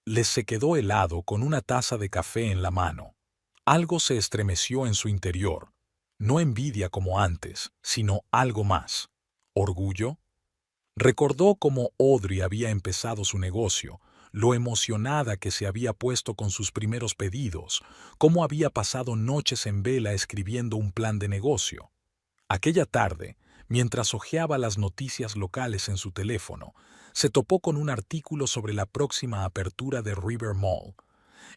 Les se quedó helado con una taza de café en la mano. Algo se estremeció en su interior. No envidia como antes, sino algo más. ¿Orgullo? Recordó cómo Audrey había empezado su negocio, lo emocionada que se había puesto con sus primeros pedidos, cómo había pasado noches en vela escribiendo un plan de negocio. Aquella tarde, mientras hojeaba las noticias locales en su teléfono, se topó con un artículo sobre la próxima apertura de River Mall.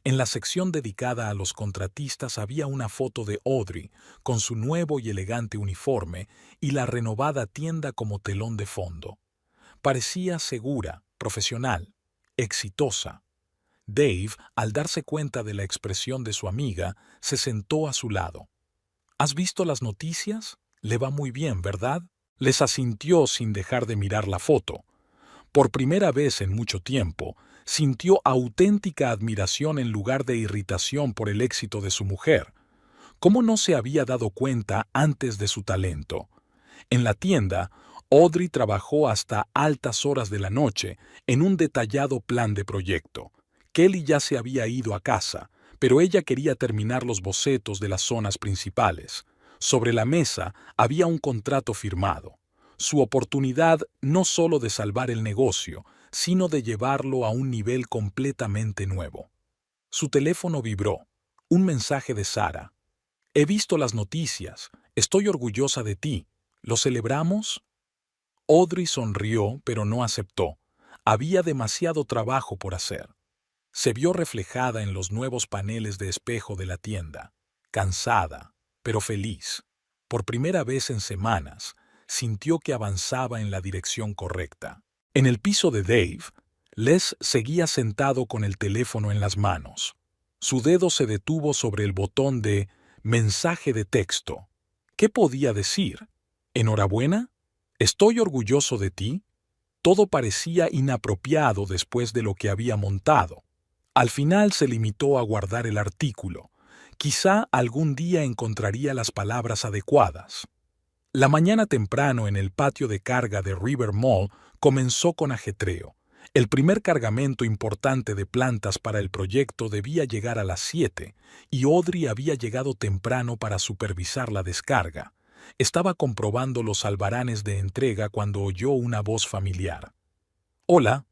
En la sección dedicada a los contratistas había una foto de Audrey con su nuevo y elegante uniforme y la renovada tienda como telón de fondo. Parecía segura, profesional, exitosa. Dave, al darse cuenta de la expresión de su amiga, se sentó a su lado. «¿Has visto las noticias? Le va muy bien, ¿verdad?». Les asintió sin dejar de mirar la foto. Por primera vez en mucho tiempo, sintió auténtica admiración en lugar de irritación por el éxito de su mujer. ¿Cómo no se había dado cuenta antes de su talento? En la tienda, Audrey trabajó hasta altas horas de la noche en un detallado plan de proyecto. Kelly ya se había ido a casa, pero ella quería terminar los bocetos de las zonas principales. Sobre la mesa había un contrato firmado. Su oportunidad no solo de salvar el negocio, sino de llevarlo a un nivel completamente nuevo. Su teléfono vibró. Un mensaje de Sara. «He visto las noticias. Estoy orgullosa de ti. ¿Lo celebramos?». Audrey sonrió, pero no aceptó. Había demasiado trabajo por hacer. Se vio reflejada en los nuevos paneles de espejo de la tienda. Cansada, pero feliz. Por primera vez en semanas, sintió que avanzaba en la dirección correcta. En el piso de Dave, Les seguía sentado con el teléfono en las manos. Su dedo se detuvo sobre el botón de mensaje de texto. ¿Qué podía decir? ¿Enhorabuena? ¿Estoy orgulloso de ti? Todo parecía inapropiado después de lo que había montado. Al final se limitó a guardar el artículo. Quizá algún día encontraría las palabras adecuadas. La mañana temprano en el patio de carga de River Mall comenzó con ajetreo. El primer cargamento importante de plantas para el proyecto debía llegar a las 7 y Audrey había llegado temprano para supervisar la descarga. Estaba comprobando los albaranes de entrega cuando oyó una voz familiar. «Hola.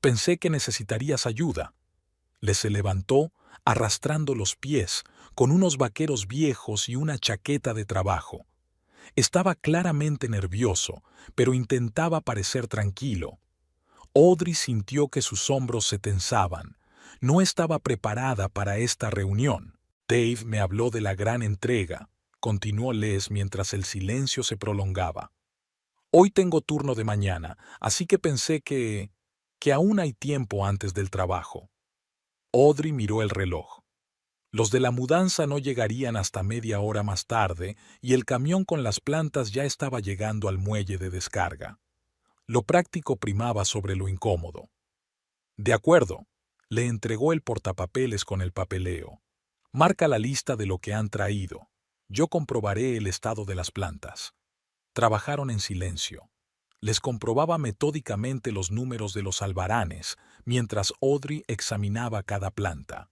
Pensé que necesitarías ayuda». Se levantó, arrastrando los pies, con unos vaqueros viejos y una chaqueta de trabajo. Estaba claramente nervioso, pero intentaba parecer tranquilo. Audrey sintió que sus hombros se tensaban. No estaba preparada para esta reunión. «Dave me habló de la gran entrega», continuó Les mientras el silencio se prolongaba. «Hoy tengo turno de mañana, así que pensé que aún hay tiempo antes del trabajo». Audrey miró el reloj. Los de la mudanza no llegarían hasta media hora más tarde y el camión con las plantas ya estaba llegando al muelle de descarga. Lo práctico primaba sobre lo incómodo. «De acuerdo», le entregó el portapapeles con el papeleo. «Marca la lista de lo que han traído. Yo comprobaré el estado de las plantas». Trabajaron en silencio. Les comprobaba metódicamente los números de los albaranes, mientras Audrey examinaba cada planta.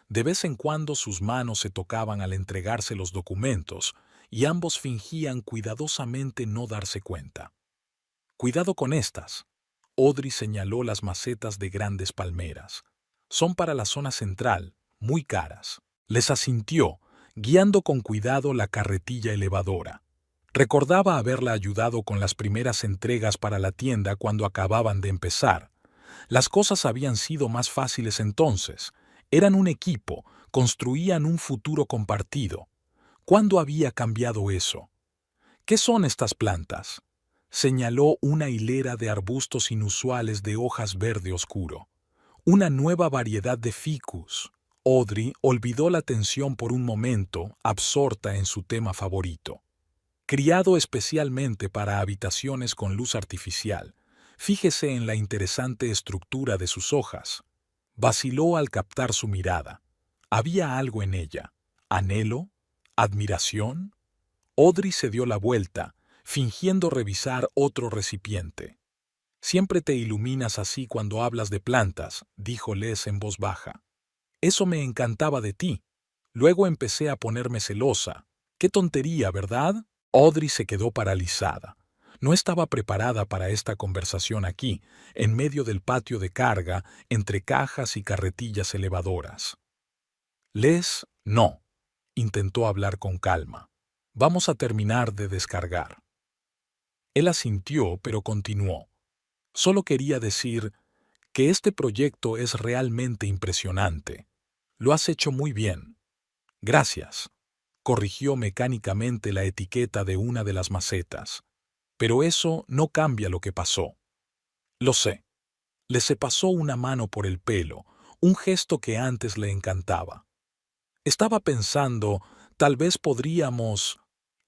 De vez en cuando sus manos se tocaban al entregarse los documentos, y ambos fingían cuidadosamente no darse cuenta. «Cuidado con estas». Audrey señaló las macetas de grandes palmeras. «Son para la zona central, muy caras». Les asintió, guiando con cuidado la carretilla elevadora. Recordaba haberla ayudado con las primeras entregas para la tienda cuando acababan de empezar. Las cosas habían sido más fáciles entonces. Eran un equipo, construían un futuro compartido. ¿Cuándo había cambiado eso? ¿Qué son estas plantas? Señaló una hilera de arbustos inusuales de hojas verde oscuro. Una nueva variedad de ficus. Audrey olvidó la tensión por un momento, absorta en su tema favorito. Criado especialmente para habitaciones con luz artificial, fíjese en la interesante estructura de sus hojas. Vaciló al captar su mirada. Había algo en ella. ¿Anhelo? ¿Admiración? Audrey se dio la vuelta, fingiendo revisar otro recipiente. Siempre te iluminas así cuando hablas de plantas, dijo Les en voz baja. Eso me encantaba de ti. Luego empecé a ponerme celosa. Qué tontería, ¿verdad? Audrey se quedó paralizada. No estaba preparada para esta conversación aquí, en medio del patio de carga, entre cajas y carretillas elevadoras. Les, no. Intentó hablar con calma. Vamos a terminar de descargar. Él asintió, pero continuó. Solo quería decir que este proyecto es realmente impresionante. Lo has hecho muy bien. Gracias. Corrigió mecánicamente la etiqueta de una de las macetas. Pero eso no cambia lo que pasó. Lo sé. Le se pasó una mano por el pelo, un gesto que antes le encantaba. Estaba pensando, tal vez podríamos...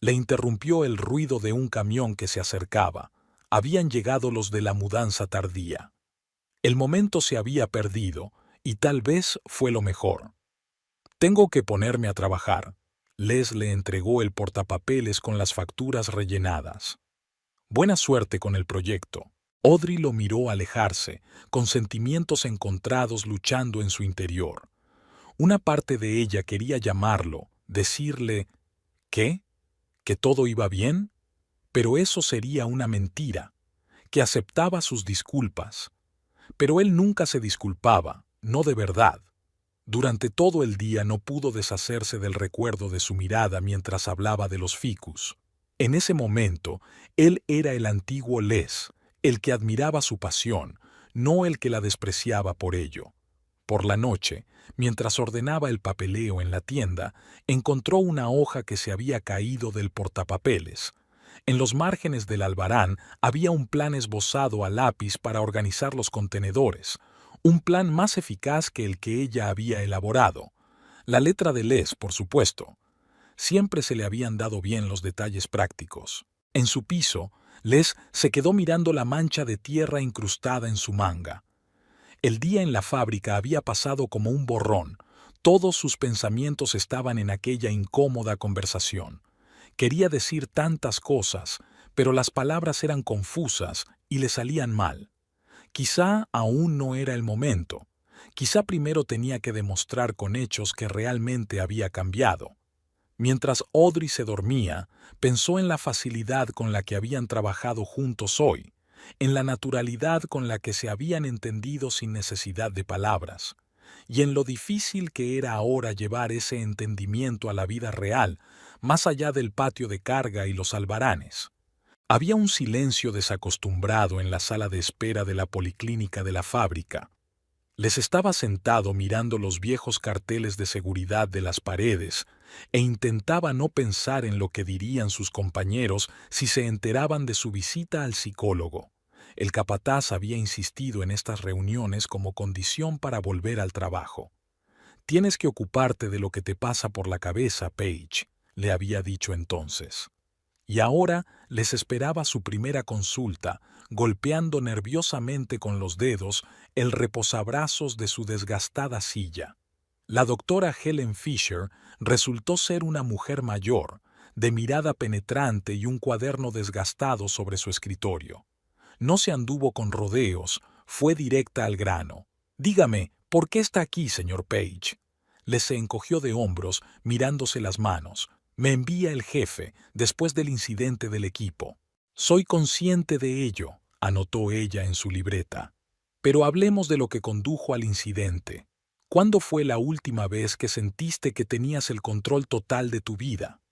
Le interrumpió el ruido de un camión que se acercaba. Habían llegado los de la mudanza tardía. El momento se había perdido, y tal vez fue lo mejor. Tengo que ponerme a trabajar. Les le entregó el portapapeles con las facturas rellenadas. Buena suerte con el proyecto. Audrey lo miró alejarse, con sentimientos encontrados luchando en su interior. Una parte de ella quería llamarlo, decirle, ¿qué? ¿Que todo iba bien? Pero eso sería una mentira, que aceptaba sus disculpas. Pero él nunca se disculpaba, no de verdad. Durante todo el día no pudo deshacerse del recuerdo de su mirada mientras hablaba de los ficus. En ese momento, él era el antiguo Les, el que admiraba su pasión, no el que la despreciaba por ello. Por la noche, mientras ordenaba el papeleo en la tienda, encontró una hoja que se había caído del portapapeles. En los márgenes del albarán había un plan esbozado a lápiz para organizar los contenedores, un plan más eficaz que el que ella había elaborado. La letra de Les, por supuesto. Siempre se le habían dado bien los detalles prácticos. En su piso, Les se quedó mirando la mancha de tierra incrustada en su manga. El día en la fábrica había pasado como un borrón. Todos sus pensamientos estaban en aquella incómoda conversación. Quería decir tantas cosas, pero las palabras eran confusas y le salían mal. Quizá aún no era el momento. Quizá primero tenía que demostrar con hechos que realmente había cambiado. Mientras Audrey se dormía, pensó en la facilidad con la que habían trabajado juntos hoy, en la naturalidad con la que se habían entendido sin necesidad de palabras, y en lo difícil que era ahora llevar ese entendimiento a la vida real, más allá del patio de carga y los albaranes. Había un silencio desacostumbrado en la sala de espera de la policlínica de la fábrica. Les estaba sentado mirando los viejos carteles de seguridad de las paredes e intentaba no pensar en lo que dirían sus compañeros si se enteraban de su visita al psicólogo. El capataz había insistido en estas reuniones como condición para volver al trabajo. «Tienes que ocuparte de lo que te pasa por la cabeza, Paige», le había dicho entonces. Y ahora les esperaba su primera consulta, golpeando nerviosamente con los dedos el reposabrazos de su desgastada silla. La doctora Helen Fisher resultó ser una mujer mayor, de mirada penetrante y un cuaderno desgastado sobre su escritorio. No se anduvo con rodeos, fue directa al grano. «Dígame, ¿por qué está aquí, señor Page?» Le se encogió de hombros, mirándose las manos. «Me envía el jefe, después del incidente del equipo». «Soy consciente de ello», anotó ella en su libreta. «Pero hablemos de lo que condujo al incidente. ¿Cuándo fue la última vez que sentiste que tenías el control total de tu vida?»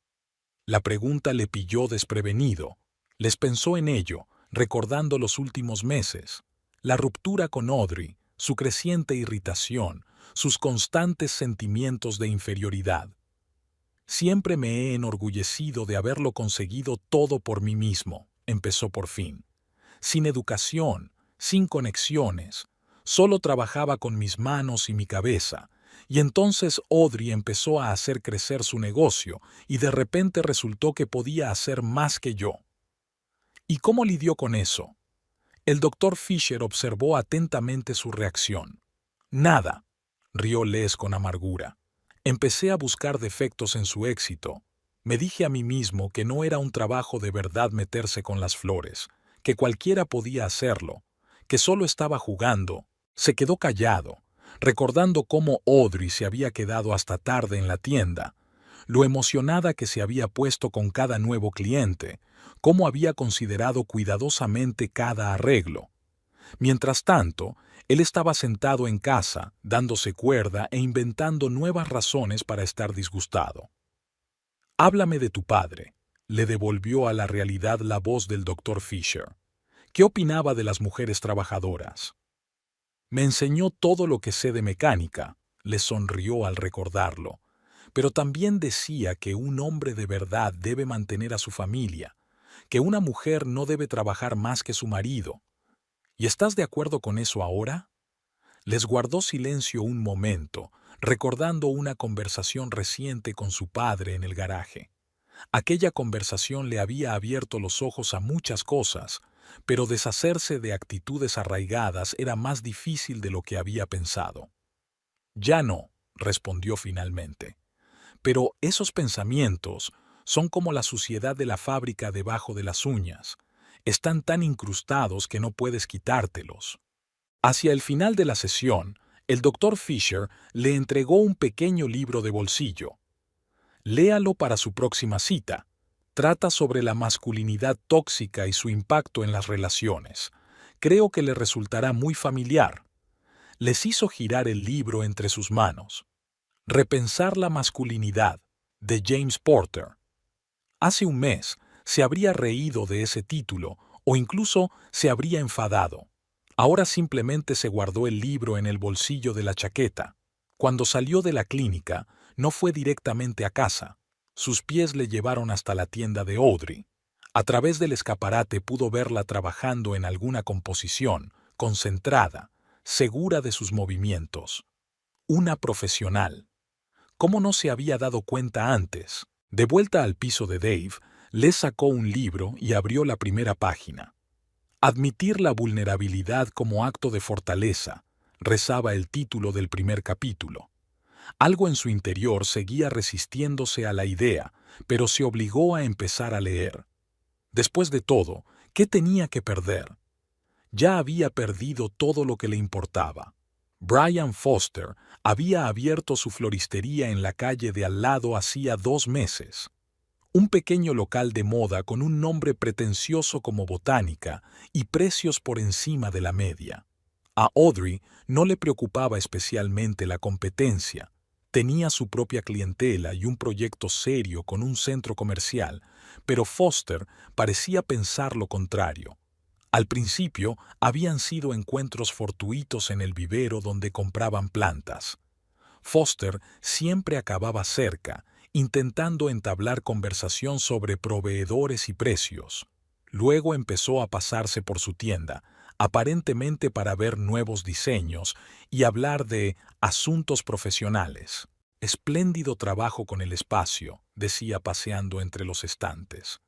La pregunta le pilló desprevenido. Les pensó en ello, recordando los últimos meses. La ruptura con Audrey, su creciente irritación, sus constantes sentimientos de inferioridad. Siempre me he enorgullecido de haberlo conseguido todo por mí mismo, empezó por fin. Sin educación, sin conexiones, solo trabajaba con mis manos y mi cabeza, y entonces Audrey empezó a hacer crecer su negocio y de repente resultó que podía hacer más que yo. ¿Y cómo lidió con eso? El doctor Fisher observó atentamente su reacción. Nada, rió Les con amargura. Empecé a buscar defectos en su éxito. Me dije a mí mismo que no era un trabajo de verdad meterse con las flores, que cualquiera podía hacerlo, que solo estaba jugando. Se quedó callado, recordando cómo Audrey se había quedado hasta tarde en la tienda, lo emocionada que se había puesto con cada nuevo cliente, cómo había considerado cuidadosamente cada arreglo. Mientras tanto, él estaba sentado en casa, dándose cuerda e inventando nuevas razones para estar disgustado. «Háblame de tu padre», le devolvió a la realidad la voz del doctor Fisher. «¿Qué opinaba de las mujeres trabajadoras?» «Me enseñó todo lo que sé de mecánica», le sonrió al recordarlo, «pero también decía que un hombre de verdad debe mantener a su familia, que una mujer no debe trabajar más que su marido. ¿Y estás de acuerdo con eso ahora?» Les guardó silencio un momento, recordando una conversación reciente con su padre en el garaje. Aquella conversación le había abierto los ojos a muchas cosas, pero deshacerse de actitudes arraigadas era más difícil de lo que había pensado. «Ya no», respondió finalmente. «Pero esos pensamientos son como la suciedad de la fábrica debajo de las uñas. Están tan incrustados que no puedes quitártelos». Hacia el final de la sesión, el doctor Fisher le entregó un pequeño libro de bolsillo. «Léalo para su próxima cita. Trata sobre la masculinidad tóxica y su impacto en las relaciones. Creo que le resultará muy familiar». Les hizo girar el libro entre sus manos. «Repensar la masculinidad», de James Porter. Hace un mes se habría reído de ese título o incluso se habría enfadado. Ahora simplemente se guardó el libro en el bolsillo de la chaqueta. Cuando salió de la clínica, no fue directamente a casa. Sus pies le llevaron hasta la tienda de Audrey. A través del escaparate pudo verla trabajando en alguna composición, concentrada, segura de sus movimientos. Una profesional. ¿Cómo no se había dado cuenta antes? De vuelta al piso de Dave, le sacó un libro y abrió la primera página. «Admitir la vulnerabilidad como acto de fortaleza», rezaba el título del primer capítulo. Algo en su interior seguía resistiéndose a la idea, pero se obligó a empezar a leer. Después de todo, ¿qué tenía que perder? Ya había perdido todo lo que le importaba. Brian Foster había abierto su floristería en la calle de al lado hacía 2 meses. Un pequeño local de moda con un nombre pretencioso como Botánica y precios por encima de la media. A Audrey no le preocupaba especialmente la competencia. Tenía su propia clientela y un proyecto serio con un centro comercial, pero Foster parecía pensar lo contrario. Al principio habían sido encuentros fortuitos en el vivero donde compraban plantas. Foster siempre acababa cerca, intentando entablar conversación sobre proveedores y precios. Luego empezó a pasarse por su tienda, aparentemente para ver nuevos diseños y hablar de asuntos profesionales. «Espléndido trabajo con el espacio», decía paseando entre los estantes.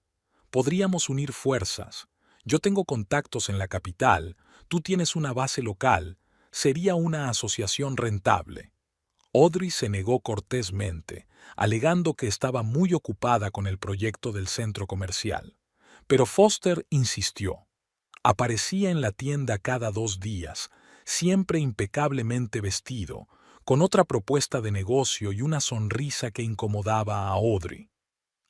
«Podríamos unir fuerzas. Yo tengo contactos en la capital, tú tienes una base local. Sería una asociación rentable». Audrey se negó cortésmente, alegando que estaba muy ocupada con el proyecto del centro comercial. Pero Foster insistió. Aparecía en la tienda cada 2 días, siempre impecablemente vestido, con otra propuesta de negocio y una sonrisa que incomodaba a Audrey.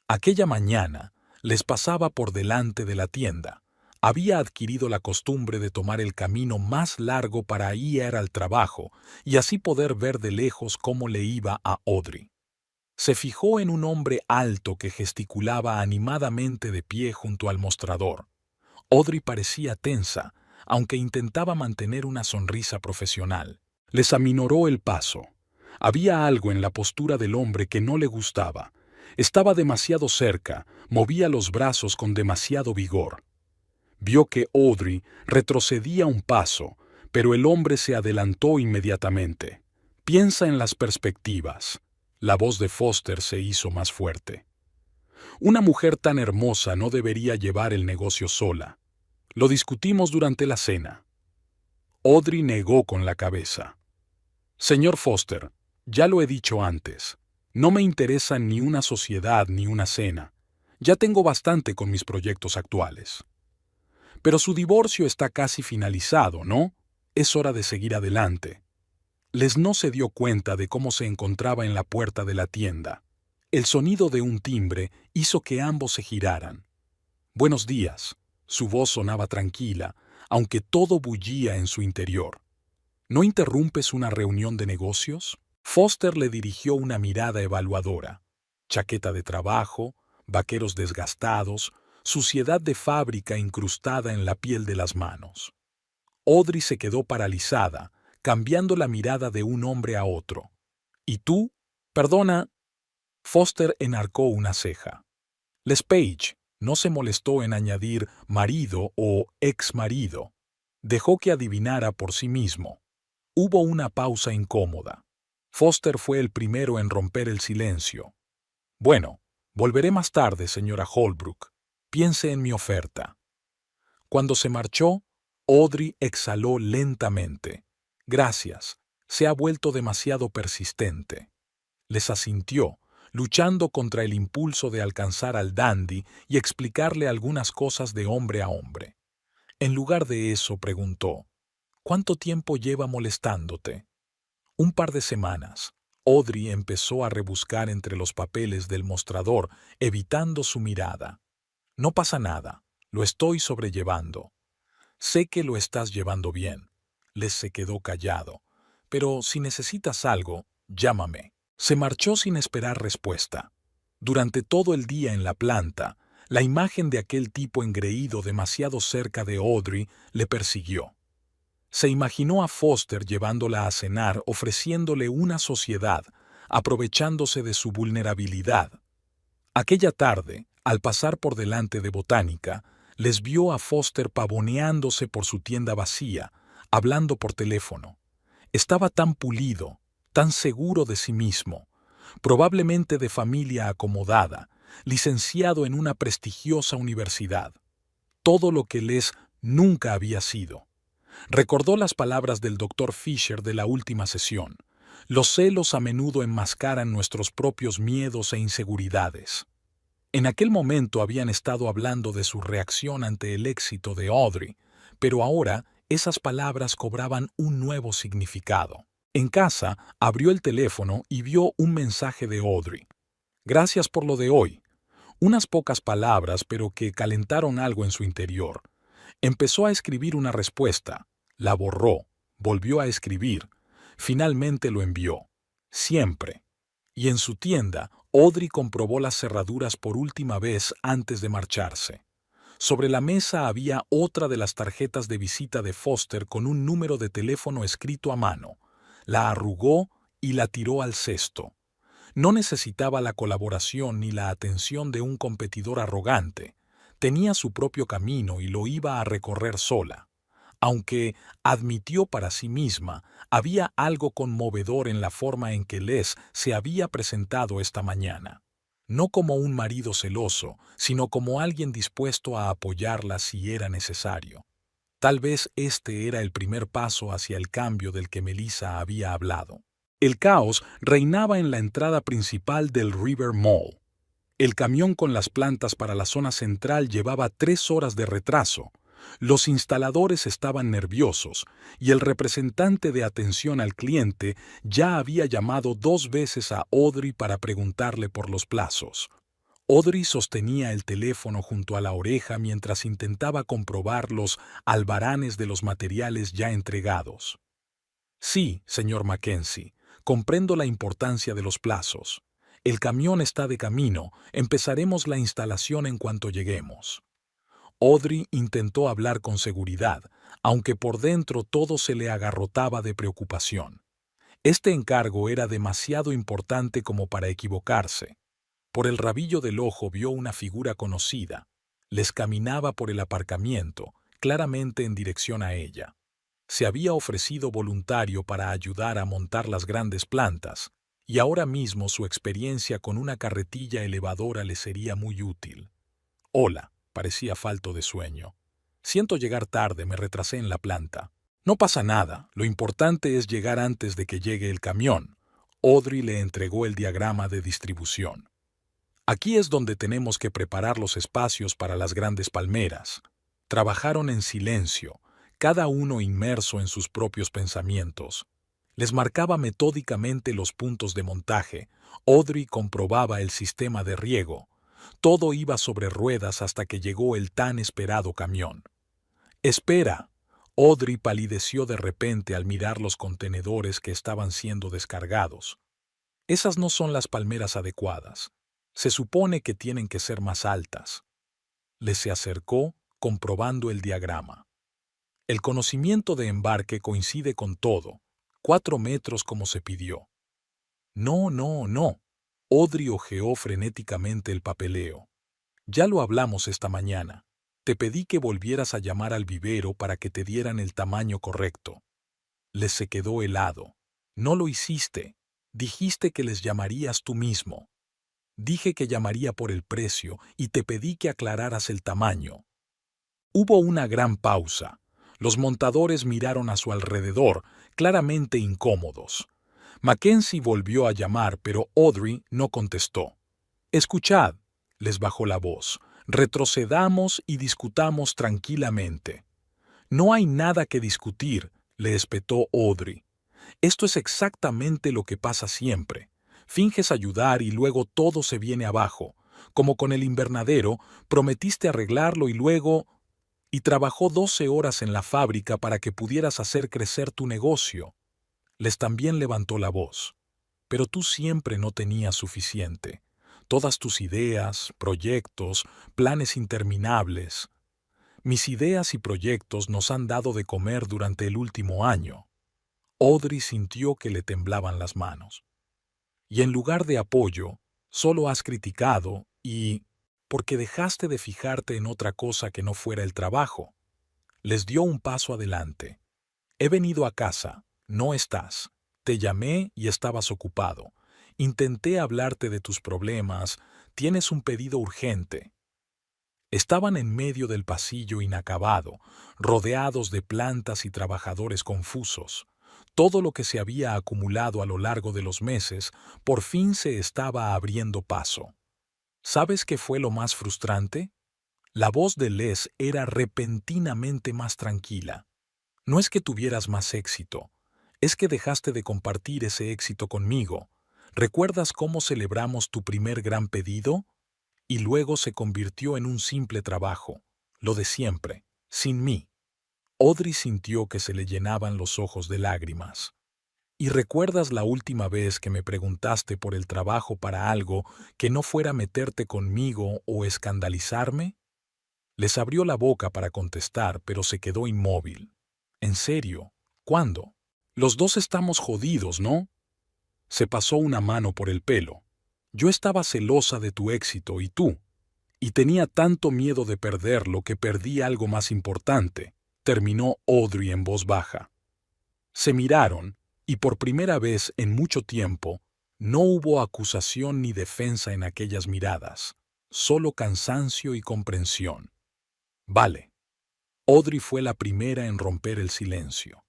Aquella mañana les pasaba por delante de la tienda. Había adquirido la costumbre de tomar el camino más largo para ir al trabajo y así poder ver de lejos cómo le iba a Audrey. Se fijó en un hombre alto que gesticulaba animadamente de pie junto al mostrador. Audrey parecía tensa, aunque intentaba mantener una sonrisa profesional. Les aminoró el paso. Había algo en la postura del hombre que no le gustaba. Estaba demasiado cerca, movía los brazos con demasiado vigor. Vio que Audrey retrocedía un paso, pero el hombre se adelantó inmediatamente. Piensa en las perspectivas. La voz de Foster se hizo más fuerte. Una mujer tan hermosa no debería llevar el negocio sola. Lo discutimos durante la cena. Audrey negó con la cabeza. Señor Foster, ya lo he dicho antes. No me interesa ni una sociedad ni una cena. Ya tengo bastante con mis proyectos actuales. Pero su divorcio está casi finalizado, ¿no? Es hora de seguir adelante. Les no se dio cuenta de cómo se encontraba en la puerta de la tienda. El sonido de un timbre hizo que ambos se giraran. Buenos días. Su voz sonaba tranquila, aunque todo bullía en su interior. ¿No interrumpes una reunión de negocios? Foster le dirigió una mirada evaluadora. Chaqueta de trabajo, vaqueros desgastados, suciedad de fábrica incrustada en la piel de las manos. Audrey se quedó paralizada, cambiando la mirada de un hombre a otro. ¿Y tú? Perdona. Foster enarcó una ceja. Les Page no se molestó en añadir marido o ex marido. Dejó que adivinara por sí mismo. Hubo una pausa incómoda. Foster fue el primero en romper el silencio. Bueno, volveré más tarde, señora Holbrook. Piense en mi oferta. Cuando se marchó, Audrey exhaló lentamente. Gracias. Se ha vuelto demasiado persistente. Les asintió, luchando contra el impulso de alcanzar al dandy y explicarle algunas cosas de hombre a hombre. En lugar de eso, preguntó, ¿cuánto tiempo lleva molestándote? Un par de semanas. Audrey empezó a rebuscar entre los papeles del mostrador, evitando su mirada. No pasa nada, lo estoy sobrellevando. Sé que lo estás llevando bien. Les se quedó callado. Pero si necesitas algo, llámame. Se marchó sin esperar respuesta. Durante todo el día en la planta, la imagen de aquel tipo engreído demasiado cerca de Audrey le persiguió. Se imaginó a Foster llevándola a cenar, ofreciéndole una sociedad, aprovechándose de su vulnerabilidad. Aquella tarde, al pasar por delante de Botánica, les vio a Foster pavoneándose por su tienda vacía, hablando por teléfono. Estaba tan pulido, tan seguro de sí mismo, probablemente de familia acomodada, licenciado en una prestigiosa universidad. Todo lo que Les nunca había sido. Recordó las palabras del Dr. Fisher de la última sesión. Los celos a menudo enmascaran nuestros propios miedos e inseguridades. En aquel momento habían estado hablando de su reacción ante el éxito de Audrey, pero ahora esas palabras cobraban un nuevo significado. En casa, abrió el teléfono y vio un mensaje de Audrey. Gracias por lo de hoy. Unas pocas palabras, pero que calentaron algo en su interior. Empezó a escribir una respuesta. La borró. Volvió a escribir. Finalmente lo envió. Siempre. Y en su tienda, Audrey comprobó las cerraduras por última vez antes de marcharse. Sobre la mesa había otra de las tarjetas de visita de Foster con un número de teléfono escrito a mano. La arrugó y la tiró al cesto. No necesitaba la colaboración ni la atención de un competidor arrogante. Tenía su propio camino y lo iba a recorrer sola. Aunque admitió para sí misma, había algo conmovedor en la forma en que Les se había presentado esta mañana. No como un marido celoso, sino como alguien dispuesto a apoyarla si era necesario. Tal vez este era el primer paso hacia el cambio del que Melissa había hablado. El caos reinaba en la entrada principal del River Mall. El camión con las plantas para la zona central llevaba 3 horas de retraso. Los instaladores estaban nerviosos y el representante de atención al cliente ya había llamado 2 veces a Audrey para preguntarle por los plazos. Audrey sostenía el teléfono junto a la oreja mientras intentaba comprobar los albaranes de los materiales ya entregados. Sí, señor Mackenzie, comprendo la importancia de los plazos. El camión está de camino, empezaremos la instalación en cuanto lleguemos. Audrey intentó hablar con seguridad, aunque por dentro todo se le agarrotaba de preocupación. Este encargo era demasiado importante como para equivocarse. Por el rabillo del ojo vio una figura conocida. Les caminaba por el aparcamiento, claramente en dirección a ella. Se había ofrecido voluntario para ayudar a montar las grandes plantas, y ahora mismo su experiencia con una carretilla elevadora le sería muy útil. Hola, parecía falto de sueño. Siento llegar tarde, me retrasé en la planta. No pasa nada, lo importante es llegar antes de que llegue el camión. Audrey le entregó el diagrama de distribución. Aquí es donde tenemos que preparar los espacios para las grandes palmeras. Trabajaron en silencio, cada uno inmerso en sus propios pensamientos. Les marcaba metódicamente los puntos de montaje. Audrey comprobaba el sistema de riego. Todo iba sobre ruedas hasta que llegó el tan esperado camión. «Espera». Audrey palideció de repente al mirar los contenedores que estaban siendo descargados. Esas no son las palmeras adecuadas. Se supone que tienen que ser más altas. Le se acercó, comprobando el diagrama. El conocimiento de embarque coincide con todo. 4 metros como se pidió. No, no, no. Audrey hojeó frenéticamente el papeleo. Ya lo hablamos esta mañana. Te pedí que volvieras a llamar al vivero para que te dieran el tamaño correcto. Les se quedó helado. No lo hiciste. Dijiste que les llamarías tú mismo. Dije que llamaría por el precio y te pedí que aclararas el tamaño. Hubo una gran pausa. Los montadores miraron a su alrededor, claramente incómodos. Mackenzie volvió a llamar, pero Audrey no contestó. «Escuchad», les bajó la voz, «retrocedamos y discutamos tranquilamente». «No hay nada que discutir», le espetó Audrey. «Esto es exactamente lo que pasa siempre. Finges ayudar y luego todo se viene abajo. Como con el invernadero, prometiste arreglarlo y luego... Y trabajó 12 horas en la fábrica para que pudieras hacer crecer tu negocio». Les también levantó la voz. «Pero tú siempre no tenías suficiente. Todas tus ideas, proyectos, planes interminables. Mis ideas y proyectos nos han dado de comer durante el último año». Audrey sintió que le temblaban las manos. «Y en lugar de apoyo, solo has criticado y... porque dejaste de fijarte en otra cosa que no fuera el trabajo». Les dio un paso adelante. «He venido a casa. No estás. Te llamé y estabas ocupado. Intenté hablarte de tus problemas. Tienes un pedido urgente». Estaban en medio del pasillo inacabado, rodeados de plantas y trabajadores confusos. Todo lo que se había acumulado a lo largo de los meses por fin se estaba abriendo paso. ¿Sabes qué fue lo más frustrante? La voz de Les era repentinamente más tranquila. «No es que tuvieras más éxito, es que dejaste de compartir ese éxito conmigo. ¿Recuerdas cómo celebramos tu primer gran pedido? Y luego se convirtió en un simple trabajo, lo de siempre, sin mí». Audrey sintió que se le llenaban los ojos de lágrimas. «¿Y recuerdas la última vez que me preguntaste por el trabajo para algo que no fuera meterte conmigo o escandalizarme?» Les abrió la boca para contestar, pero se quedó inmóvil. «¿En serio? ¿Cuándo? Los dos estamos jodidos, ¿no?». Se pasó una mano por el pelo. «Yo estaba celosa de tu éxito y tú. Y tenía tanto miedo de perderlo que perdí algo más importante», terminó Audrey en voz baja. Se miraron, y por primera vez en mucho tiempo, no hubo acusación ni defensa en aquellas miradas, solo cansancio y comprensión. «Vale». Audrey fue la primera en romper el silencio.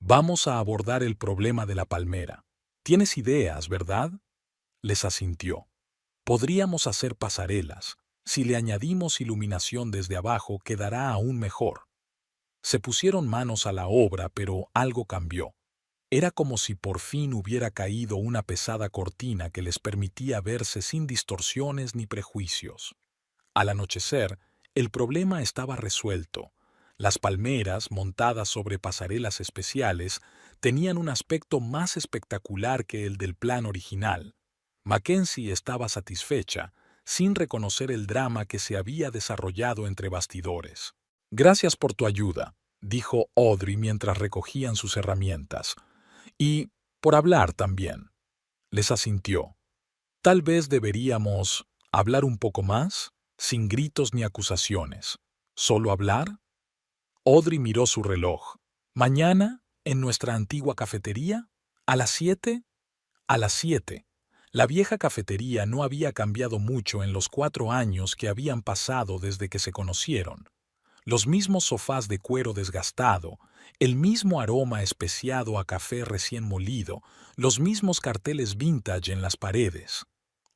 «Vamos a abordar el problema de la palmera. Tienes ideas, ¿verdad?». Les asintió. «Podríamos hacer pasarelas. Si le añadimos iluminación desde abajo, quedará aún mejor». Se pusieron manos a la obra, pero algo cambió. Era como si por fin hubiera caído una pesada cortina que les permitía verse sin distorsiones ni prejuicios. Al anochecer, el problema estaba resuelto. Las palmeras, montadas sobre pasarelas especiales, tenían un aspecto más espectacular que el del plan original. Mackenzie estaba satisfecha, sin reconocer el drama que se había desarrollado entre bastidores. «Gracias por tu ayuda», dijo Audrey mientras recogían sus herramientas. «Y por hablar también». Les asintió. «Tal vez deberíamos hablar un poco más, sin gritos ni acusaciones. ¿Solo hablar?» Audrey miró su reloj. «¿Mañana, en nuestra antigua cafetería? ¿A las 7?» A las 7. La vieja cafetería no había cambiado mucho en los 4 años que habían pasado desde que se conocieron. Los mismos sofás de cuero desgastado, el mismo aroma especiado a café recién molido, los mismos carteles vintage en las paredes.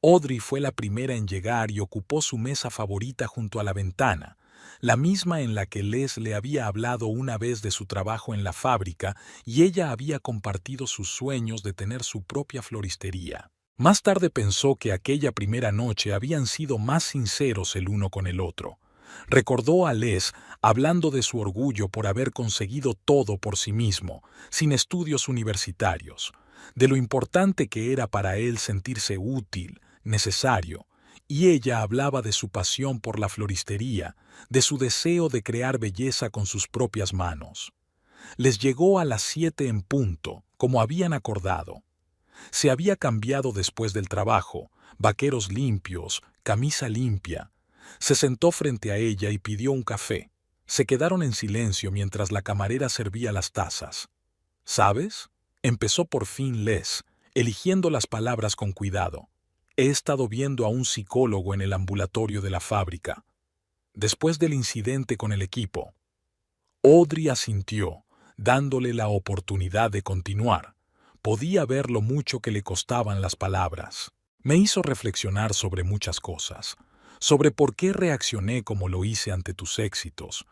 Audrey fue la primera en llegar y ocupó su mesa favorita junto a la ventana, la misma en la que Les le había hablado una vez de su trabajo en la fábrica y ella había compartido sus sueños de tener su propia floristería. Más tarde pensó que aquella primera noche habían sido más sinceros el uno con el otro. Recordó a Les hablando de su orgullo por haber conseguido todo por sí mismo, sin estudios universitarios, de lo importante que era para él sentirse útil, necesario, y ella hablaba de su pasión por la floristería, de su deseo de crear belleza con sus propias manos. Les llegó a las 7 en punto, como habían acordado. Se había cambiado después del trabajo, vaqueros limpios, camisa limpia. Se sentó frente a ella y pidió un café. Se quedaron en silencio mientras la camarera servía las tazas. «¿Sabes?», empezó por fin Les, eligiendo las palabras con cuidado. «He estado viendo a un psicólogo en el ambulatorio de la fábrica. Después del incidente con el equipo». Audrey asintió, dándole la oportunidad de continuar. Podía ver lo mucho que le costaban las palabras. «Me hizo reflexionar sobre muchas cosas, sobre por qué reaccioné como lo hice ante tus éxitos,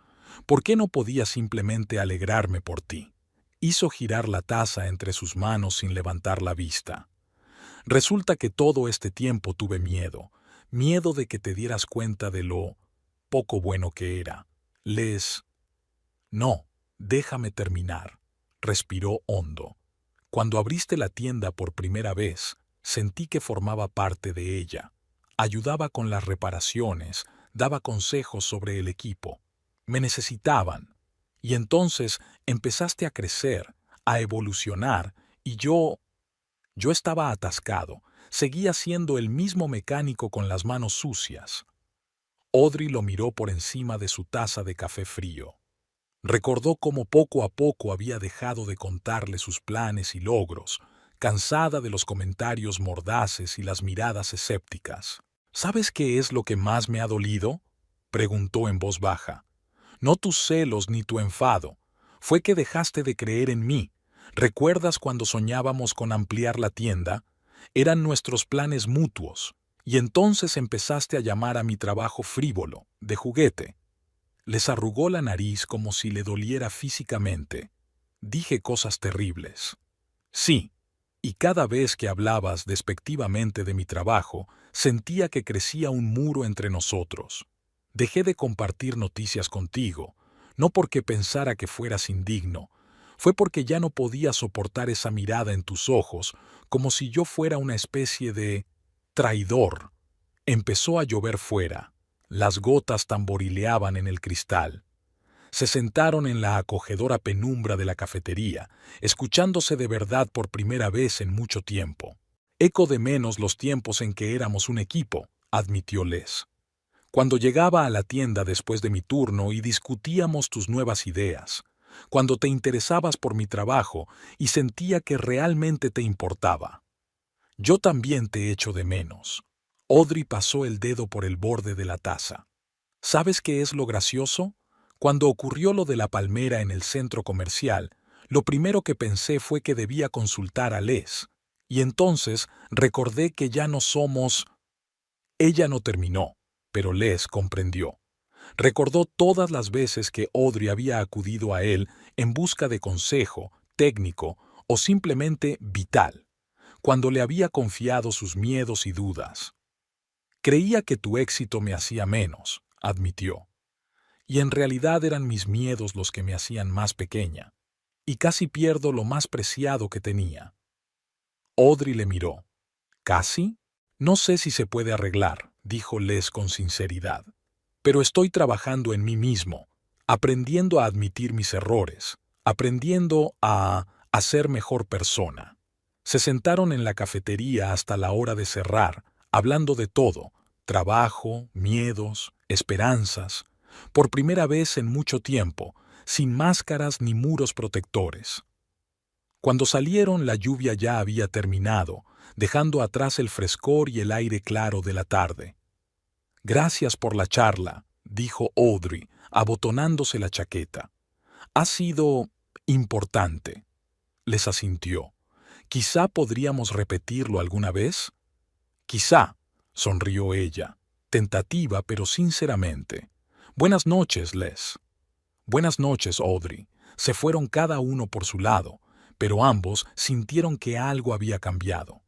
por qué no podía simplemente alegrarme por ti». Hizo girar la taza entre sus manos sin levantar la vista. «Resulta que todo este tiempo tuve miedo, miedo de que te dieras cuenta de lo poco bueno que era. No, déjame terminar», respiró hondo. «Cuando abriste la tienda por primera vez, sentí que formaba parte de ella. Ayudaba con las reparaciones, daba consejos sobre el equipo. Me necesitaban. Y entonces empezaste a crecer, a evolucionar, y yo estaba atascado, seguía siendo el mismo mecánico con las manos sucias». Audrey lo miró por encima de su taza de café frío. Recordó cómo poco a poco había dejado de contarle sus planes y logros, cansada de los comentarios mordaces y las miradas escépticas. «¿Sabes qué es lo que más me ha dolido?», preguntó en voz baja. «No tus celos ni tu enfado. Fue que dejaste de creer en mí. ¿Recuerdas cuando soñábamos con ampliar la tienda? Eran nuestros planes mutuos. Y entonces empezaste a llamar a mi trabajo frívolo, de juguete». Les arrugó la nariz como si le doliera físicamente. «Dije cosas terribles». «Sí, y cada vez que hablabas despectivamente de mi trabajo, sentía que crecía un muro entre nosotros. Dejé de compartir noticias contigo, no porque pensara que fueras indigno, fue porque ya no podía soportar esa mirada en tus ojos, como si yo fuera una especie de traidor». Empezó a llover fuera. Las gotas tamborileaban en el cristal. Se sentaron en la acogedora penumbra de la cafetería, escuchándose de verdad por primera vez en mucho tiempo. «Eco de menos los tiempos en que éramos un equipo», admitió Les. «Cuando llegaba a la tienda después de mi turno y discutíamos tus nuevas ideas. Cuando te interesabas por mi trabajo y sentía que realmente te importaba. Yo también te echo de menos». Audrey pasó el dedo por el borde de la taza. «¿Sabes qué es lo gracioso? Cuando ocurrió lo de la palmera en el centro comercial, lo primero que pensé fue que debía consultar a Les. Y entonces recordé que ya no somos...». Ella no terminó, pero Les comprendió. Recordó todas las veces que Audrey había acudido a él en busca de consejo, técnico o simplemente vital, cuando le había confiado sus miedos y dudas. «Creía que tu éxito me hacía menos», admitió. «Y en realidad eran mis miedos los que me hacían más pequeña. Y casi pierdo lo más preciado que tenía». Audrey le miró. «¿Casi? No sé si se puede arreglar», dijo Les con sinceridad. Pero estoy trabajando en mí mismo, aprendiendo a admitir mis errores, aprendiendo a ser mejor persona. Se sentaron en la cafetería hasta la hora de cerrar, hablando de todo, trabajo, miedos, esperanzas, por primera vez en mucho tiempo, sin máscaras ni muros protectores. Cuando salieron, la lluvia ya había terminado, dejando atrás el frescor y el aire claro de la tarde. «Gracias por la charla», dijo Audrey, abotonándose la chaqueta. «Ha sido importante». Les asintió. «Quizá podríamos repetirlo alguna vez». «Quizá», sonrió ella, tentativa pero sinceramente. «Buenas noches, Les». «Buenas noches, Audrey». Se fueron cada uno por su lado, pero ambos sintieron que algo había cambiado.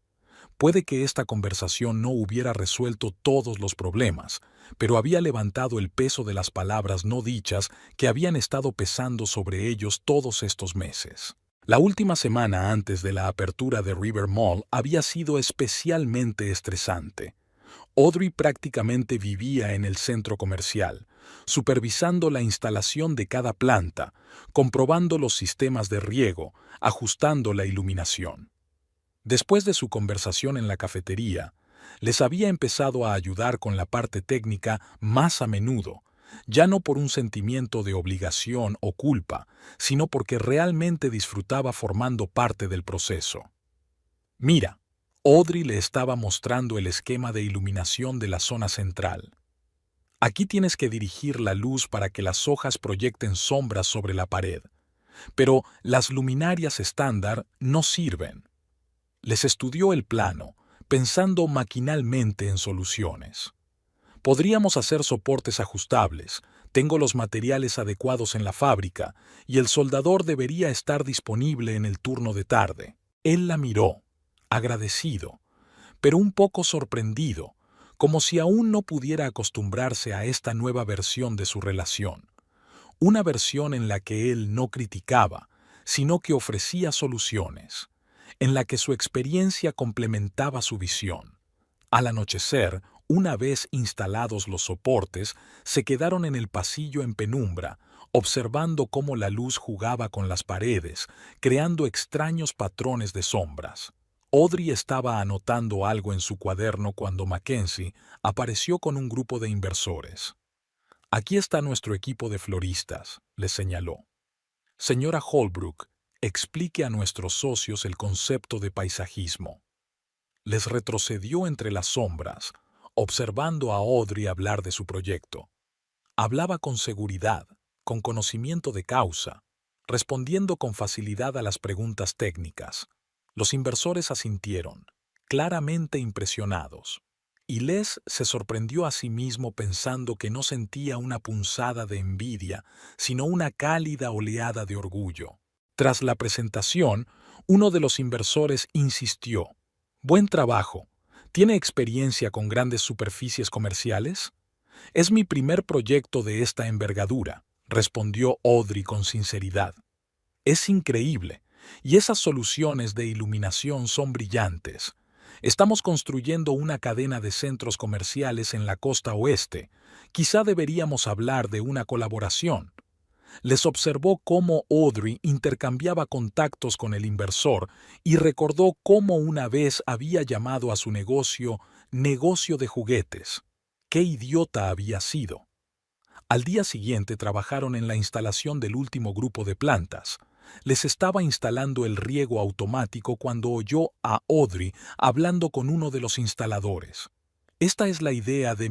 Puede que esta conversación no hubiera resuelto todos los problemas, pero había levantado el peso de las palabras no dichas que habían estado pesando sobre ellos todos estos meses. La última semana antes de la apertura de River Mall había sido especialmente estresante. Audrey prácticamente vivía en el centro comercial, supervisando la instalación de cada planta, comprobando los sistemas de riego, ajustando la iluminación. Después de su conversación en la cafetería, les había empezado a ayudar con la parte técnica más a menudo, ya no por un sentimiento de obligación o culpa, sino porque realmente disfrutaba formando parte del proceso. «Mira», Audrey le estaba mostrando el esquema de iluminación de la zona central. «Aquí tienes que dirigir la luz para que las hojas proyecten sombras sobre la pared. Pero las luminarias estándar no sirven». Les estudió el plano, pensando maquinalmente en soluciones. «Podríamos hacer soportes ajustables, tengo los materiales adecuados en la fábrica y el soldador debería estar disponible en el turno de tarde». Él la miró, agradecido, pero un poco sorprendido, como si aún no pudiera acostumbrarse a esta nueva versión de su relación. Una versión en la que él no criticaba, sino que ofrecía soluciones, en la que su experiencia complementaba su visión. Al anochecer, una vez instalados los soportes, se quedaron en el pasillo en penumbra, observando cómo la luz jugaba con las paredes, creando extraños patrones de sombras. Audrey estaba anotando algo en su cuaderno cuando Mackenzie apareció con un grupo de inversores. «Aquí está nuestro equipo de floristas», les señaló. «Señora Holbrook, explique a nuestros socios el concepto de paisajismo». Les retrocedió entre las sombras, observando a Audrey hablar de su proyecto. Hablaba con seguridad, con conocimiento de causa, respondiendo con facilidad a las preguntas técnicas. Los inversores asintieron, claramente impresionados, y Les se sorprendió a sí mismo pensando que no sentía una punzada de envidia, sino una cálida oleada de orgullo. Tras la presentación, uno de los inversores insistió: «Buen trabajo. ¿Tiene experiencia con grandes superficies comerciales?» «Es mi primer proyecto de esta envergadura», respondió Audrey con sinceridad. «Es increíble, y esas soluciones de iluminación son brillantes. Estamos construyendo una cadena de centros comerciales en la costa oeste. Quizá deberíamos hablar de una colaboración». Les observó cómo Audrey intercambiaba contactos con el inversor y recordó cómo una vez había llamado a su negocio «negocio de juguetes». ¡Qué idiota había sido! Al día siguiente trabajaron en la instalación del último grupo de plantas. Les estaba instalando el riego automático cuando oyó a Audrey hablando con uno de los instaladores. «Esta es la idea de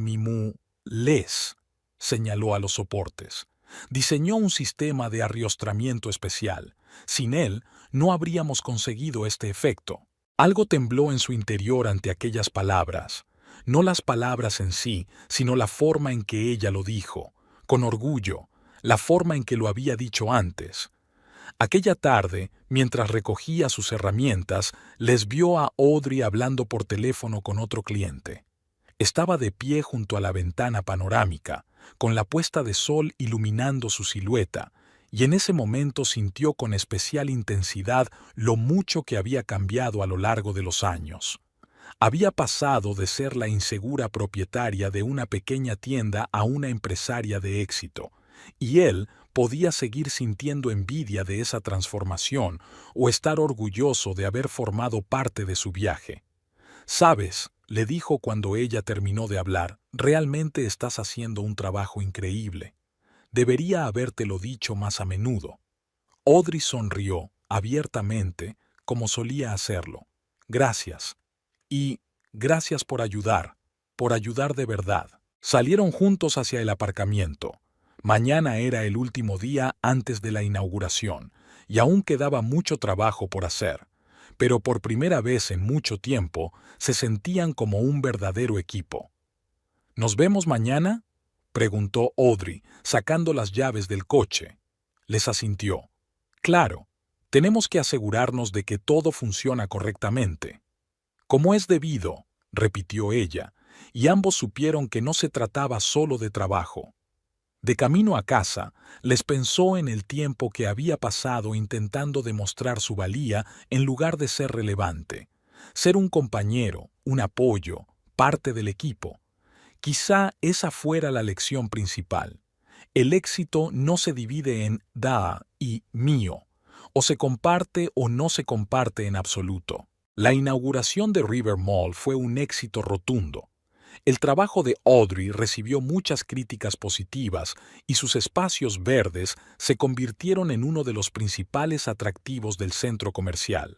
Les», señaló a los soportes. «Diseñó un sistema de arriostramiento especial. Sin él, no habríamos conseguido este efecto». Algo tembló en su interior ante aquellas palabras. No las palabras en sí, sino la forma en que ella lo dijo, con orgullo, la forma en que lo había dicho antes. Aquella tarde, mientras recogía sus herramientas, les vio a Audrey hablando por teléfono con otro cliente. Estaba de pie junto a la ventana panorámica, con la puesta de sol iluminando su silueta, y en ese momento sintió con especial intensidad lo mucho que había cambiado a lo largo de los años. Había pasado de ser la insegura propietaria de una pequeña tienda a una empresaria de éxito, y él podía seguir sintiendo envidia de esa transformación o estar orgulloso de haber formado parte de su viaje. «Sabes», le dijo cuando ella terminó de hablar, «realmente estás haciendo un trabajo increíble. Debería habértelo dicho más a menudo». Audrey sonrió, abiertamente, como solía hacerlo. «Gracias. Y gracias por ayudar de verdad». Salieron juntos hacia el aparcamiento. Mañana era el último día antes de la inauguración, y aún quedaba mucho trabajo por hacer. Pero por primera vez en mucho tiempo se sentían como un verdadero equipo. «¿Nos vemos mañana?», preguntó Audrey, sacando las llaves del coche. Les asintió. «Claro, tenemos que asegurarnos de que todo funciona correctamente». «Como es debido», repitió ella, y ambos supieron que no se trataba solo de trabajo. De camino a casa, les pensó en el tiempo que había pasado intentando demostrar su valía en lugar de ser relevante, ser un compañero, un apoyo, parte del equipo. Quizá esa fuera la lección principal. El éxito no se divide en da y mío, o se comparte o no se comparte en absoluto. La inauguración de River Mall fue un éxito rotundo. El trabajo de Audrey recibió muchas críticas positivas y sus espacios verdes se convirtieron en uno de los principales atractivos del centro comercial.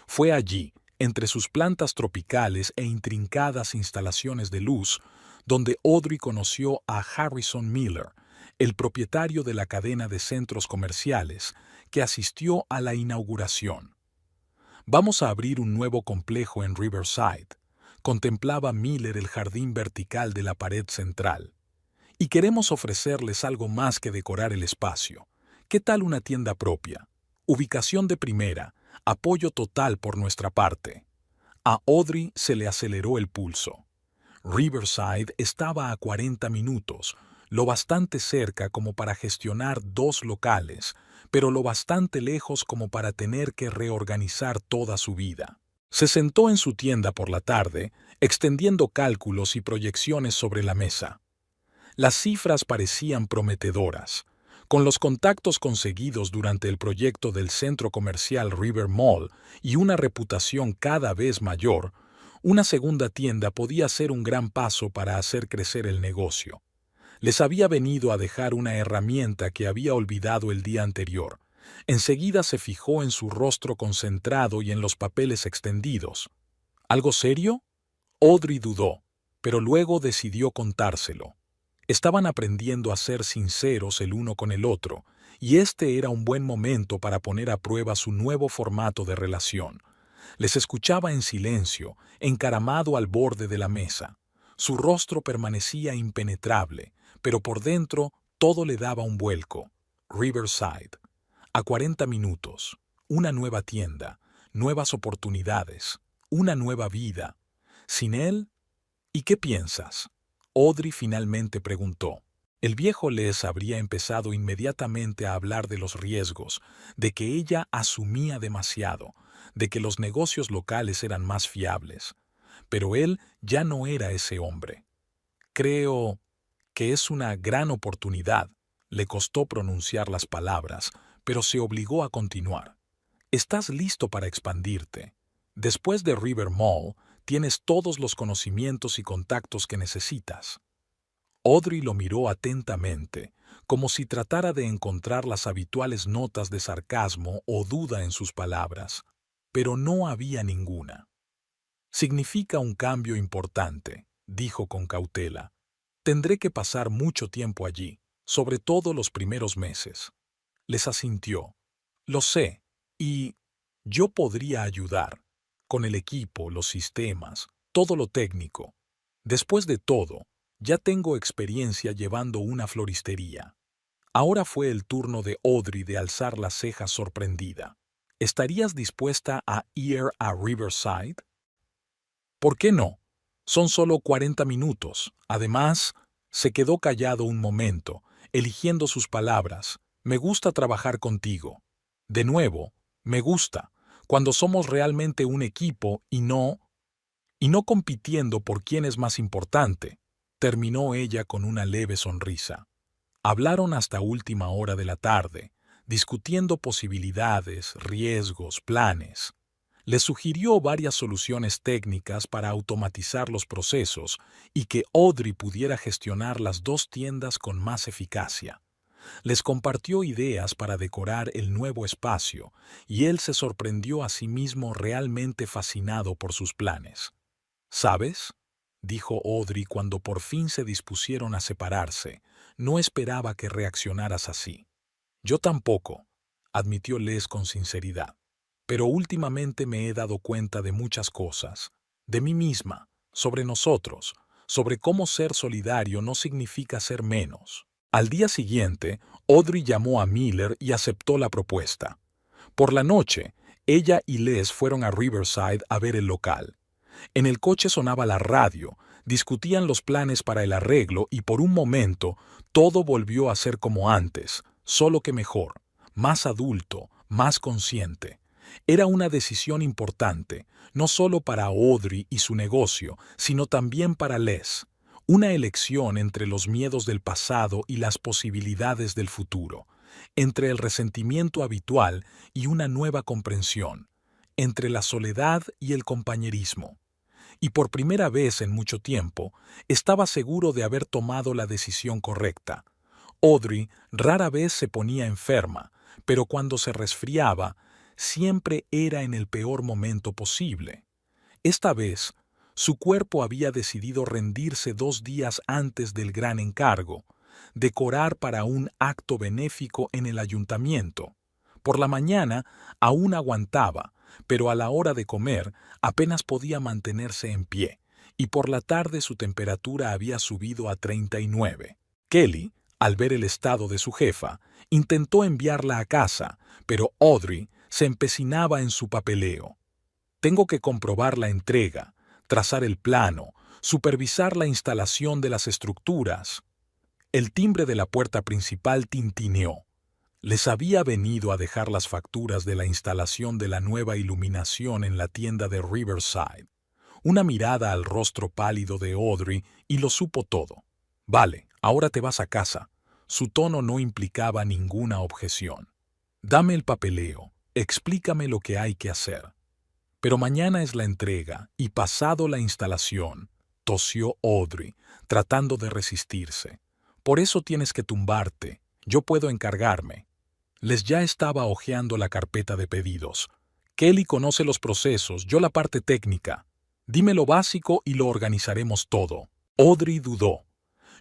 Fue allí, entre sus plantas tropicales e intrincadas instalaciones de luz, donde Audrey conoció a Harrison Miller, el propietario de la cadena de centros comerciales, que asistió a la inauguración. «Vamos a abrir un nuevo complejo en Riverside», contemplaba Miller el jardín vertical de la pared central. «Y queremos ofrecerles algo más que decorar el espacio. ¿Qué tal una tienda propia? Ubicación de primera, apoyo total por nuestra parte». A Audrey se le aceleró el pulso. Riverside estaba a 40 minutos, lo bastante cerca como para gestionar 2 locales, pero lo bastante lejos como para tener que reorganizar toda su vida. Se sentó en su tienda por la tarde, extendiendo cálculos y proyecciones sobre la mesa. Las cifras parecían prometedoras. Con los contactos conseguidos durante el proyecto del centro comercial River Mall y una reputación cada vez mayor, una segunda tienda podía ser un gran paso para hacer crecer el negocio. Les había venido a dejar una herramienta que había olvidado el día anterior. Enseguida se fijó en su rostro concentrado y en los papeles extendidos. ¿Algo serio? Audrey dudó, pero luego decidió contárselo. Estaban aprendiendo a ser sinceros el uno con el otro, y este era un buen momento para poner a prueba su nuevo formato de relación. Les escuchaba en silencio, encaramado al borde de la mesa. Su rostro permanecía impenetrable, pero por dentro todo le daba un vuelco. Riverside. A 40 minutos. Una nueva tienda, nuevas oportunidades, una nueva vida. ¿Sin él? ¿Y qué piensas?, Audrey finalmente preguntó. El viejo Les habría empezado inmediatamente a hablar de los riesgos, de que ella asumía demasiado, de que los negocios locales eran más fiables. Pero él ya no era ese hombre. «Creo que es una gran oportunidad», le costó pronunciar las palabras, pero se obligó a continuar. «Estás listo para expandirte. Después de River Mall, tienes todos los conocimientos y contactos que necesitas». Audrey lo miró atentamente, como si tratara de encontrar las habituales notas de sarcasmo o duda en sus palabras, pero no había ninguna. «Significa un cambio importante», dijo con cautela. «Tendré que pasar mucho tiempo allí, sobre todo los primeros meses». Les asintió. «Lo sé, y yo podría ayudar, con el equipo, los sistemas, todo lo técnico. Después de todo, ya tengo experiencia llevando una floristería». Ahora fue el turno de Audrey de alzar las cejas sorprendida. «¿Estarías dispuesta a ir a Riverside?» «¿Por qué no? Son solo 40 minutos. Además», se quedó callado un momento, eligiendo sus palabras. «Me gusta trabajar contigo. De nuevo, me gusta, cuando somos realmente un equipo y no...» Y no compitiendo por quién es más importante, terminó ella con una leve sonrisa. Hablaron hasta última hora de la tarde, discutiendo posibilidades, riesgos, planes. Le sugirió varias soluciones técnicas para automatizar los procesos y que Audrey pudiera gestionar las dos tiendas con más eficacia. Les compartió ideas para decorar el nuevo espacio y él se sorprendió a sí mismo realmente fascinado por sus planes. ¿Sabes?, dijo Audrey cuando por fin se dispusieron a separarse. No esperaba que reaccionaras así. Yo tampoco, admitió Les con sinceridad. Pero últimamente me he dado cuenta de muchas cosas, de mí misma, sobre nosotros, sobre cómo ser solidario no significa ser menos. Al día siguiente, Audrey llamó a Miller y aceptó la propuesta. Por la noche, ella y Les fueron a Riverside a ver el local. En el coche sonaba la radio, discutían los planes para el arreglo y por un momento todo volvió a ser como antes, solo que mejor, más adulto, más consciente. Era una decisión importante, no solo para Audrey y su negocio, sino también para Les. Una elección entre los miedos del pasado y las posibilidades del futuro, entre el resentimiento habitual y una nueva comprensión, entre la soledad y el compañerismo. Y por primera vez en mucho tiempo, estaba seguro de haber tomado la decisión correcta. Audrey rara vez se ponía enferma, pero cuando se resfriaba, siempre era en el peor momento posible. Esta vez, su cuerpo había decidido rendirse 2 días antes del gran encargo, decorar para un acto benéfico en el ayuntamiento. Por la mañana aún aguantaba, pero a la hora de comer apenas podía mantenerse en pie, y por la tarde su temperatura había subido a 39. Kelly, al ver el estado de su jefa, intentó enviarla a casa, pero Audrey se empecinaba en su papeleo. Tengo que comprobar la entrega, trazar el plano, supervisar la instalación de las estructuras. El timbre de la puerta principal tintineó. Les había venido a dejar las facturas de la instalación de la nueva iluminación en la tienda de Riverside. Una mirada al rostro pálido de Audrey y lo supo todo. Vale, ahora te vas a casa. Su tono no implicaba ninguna objeción. Dame el papeleo, explícame lo que hay que hacer. Pero mañana es la entrega y pasado la instalación, tosió Audrey, tratando de resistirse. Por eso tienes que tumbarte. Yo puedo encargarme. Les ya estaba hojeando la carpeta de pedidos. Kelly conoce los procesos, yo la parte técnica. Dime lo básico y lo organizaremos todo. Audrey dudó.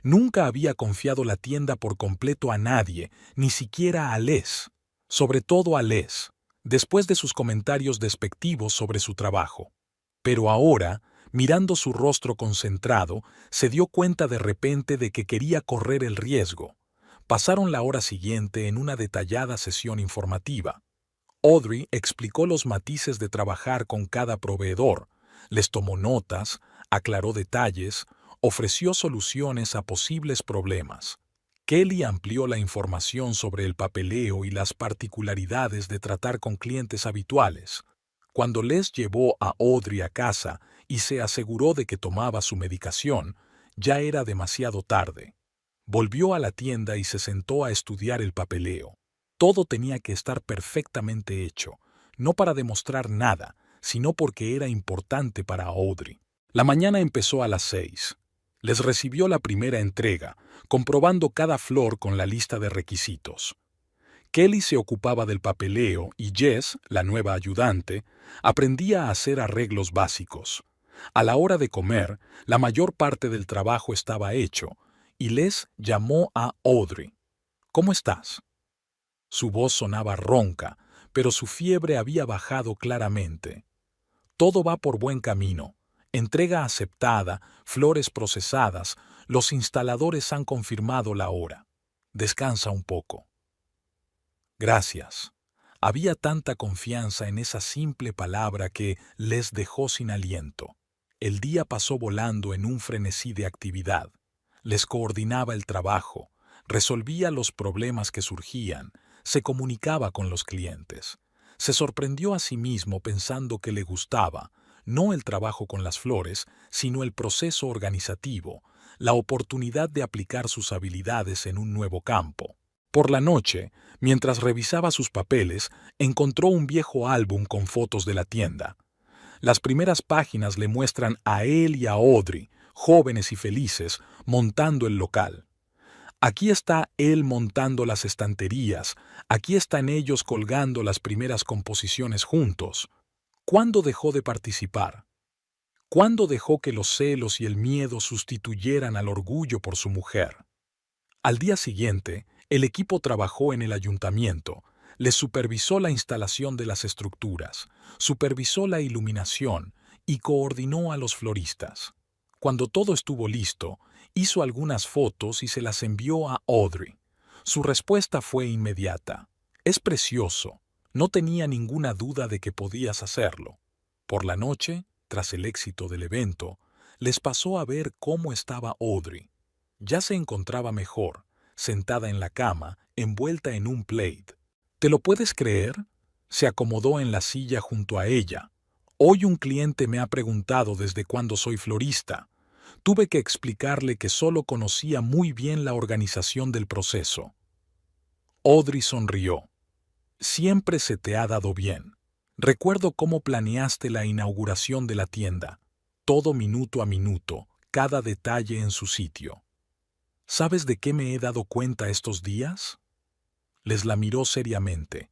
Nunca había confiado la tienda por completo a nadie, ni siquiera a Les. Sobre todo a Les, después de sus comentarios despectivos sobre su trabajo. Pero ahora, mirando su rostro concentrado, se dio cuenta de repente de que quería correr el riesgo. Pasaron la hora siguiente en una detallada sesión informativa. Audrey explicó los matices de trabajar con cada proveedor, les tomó notas, aclaró detalles, ofreció soluciones a posibles problemas. Kelly amplió la información sobre el papeleo y las particularidades de tratar con clientes habituales. Cuando Les llevó a Audrey a casa y se aseguró de que tomaba su medicación, ya era demasiado tarde. Volvió a la tienda y se sentó a estudiar el papeleo. Todo tenía que estar perfectamente hecho, no para demostrar nada, sino porque era importante para Audrey. La mañana empezó a las 6. Les recibió la primera entrega, comprobando cada flor con la lista de requisitos. Kelly se ocupaba del papeleo y Jess, la nueva ayudante, aprendía a hacer arreglos básicos. A la hora de comer, la mayor parte del trabajo estaba hecho, y Les llamó a Audrey. ¿Cómo estás? Su voz sonaba ronca, pero su fiebre había bajado claramente. Todo va por buen camino. Entrega aceptada, flores procesadas, los instaladores han confirmado la hora. Descansa un poco. Gracias. Había tanta confianza en esa simple palabra que Les dejó sin aliento. El día pasó volando en un frenesí de actividad. Les coordinaba el trabajo, resolvía los problemas que surgían, se comunicaba con los clientes. Se sorprendió a sí mismo pensando que le gustaba, no el trabajo con las flores, sino el proceso organizativo, la oportunidad de aplicar sus habilidades en un nuevo campo. Por la noche, mientras revisaba sus papeles, encontró un viejo álbum con fotos de la tienda. Las primeras páginas le muestran a él y a Audrey, jóvenes y felices, montando el local. Aquí está él montando las estanterías, aquí están ellos colgando las primeras composiciones juntos. ¿Cuándo dejó de participar? ¿Cuándo dejó que los celos y el miedo sustituyeran al orgullo por su mujer? Al día siguiente, el equipo trabajó en el ayuntamiento, les supervisó la instalación de las estructuras, supervisó la iluminación y coordinó a los floristas. Cuando todo estuvo listo, hizo algunas fotos y se las envió a Audrey. Su respuesta fue inmediata. Es precioso. No tenía ninguna duda de que podías hacerlo. Por la noche, tras el éxito del evento, les pasó a ver cómo estaba Audrey. Ya se encontraba mejor, sentada en la cama, envuelta en un plaid. ¿Te lo puedes creer? Se acomodó en la silla junto a ella. Hoy un cliente me ha preguntado desde cuándo soy florista. Tuve que explicarle que solo conocía muy bien la organización del proceso. Audrey sonrió. Siempre se te ha dado bien. Recuerdo cómo planeaste la inauguración de la tienda. Todo minuto a minuto, cada detalle en su sitio. ¿Sabes de qué me he dado cuenta estos días? Les la miró seriamente.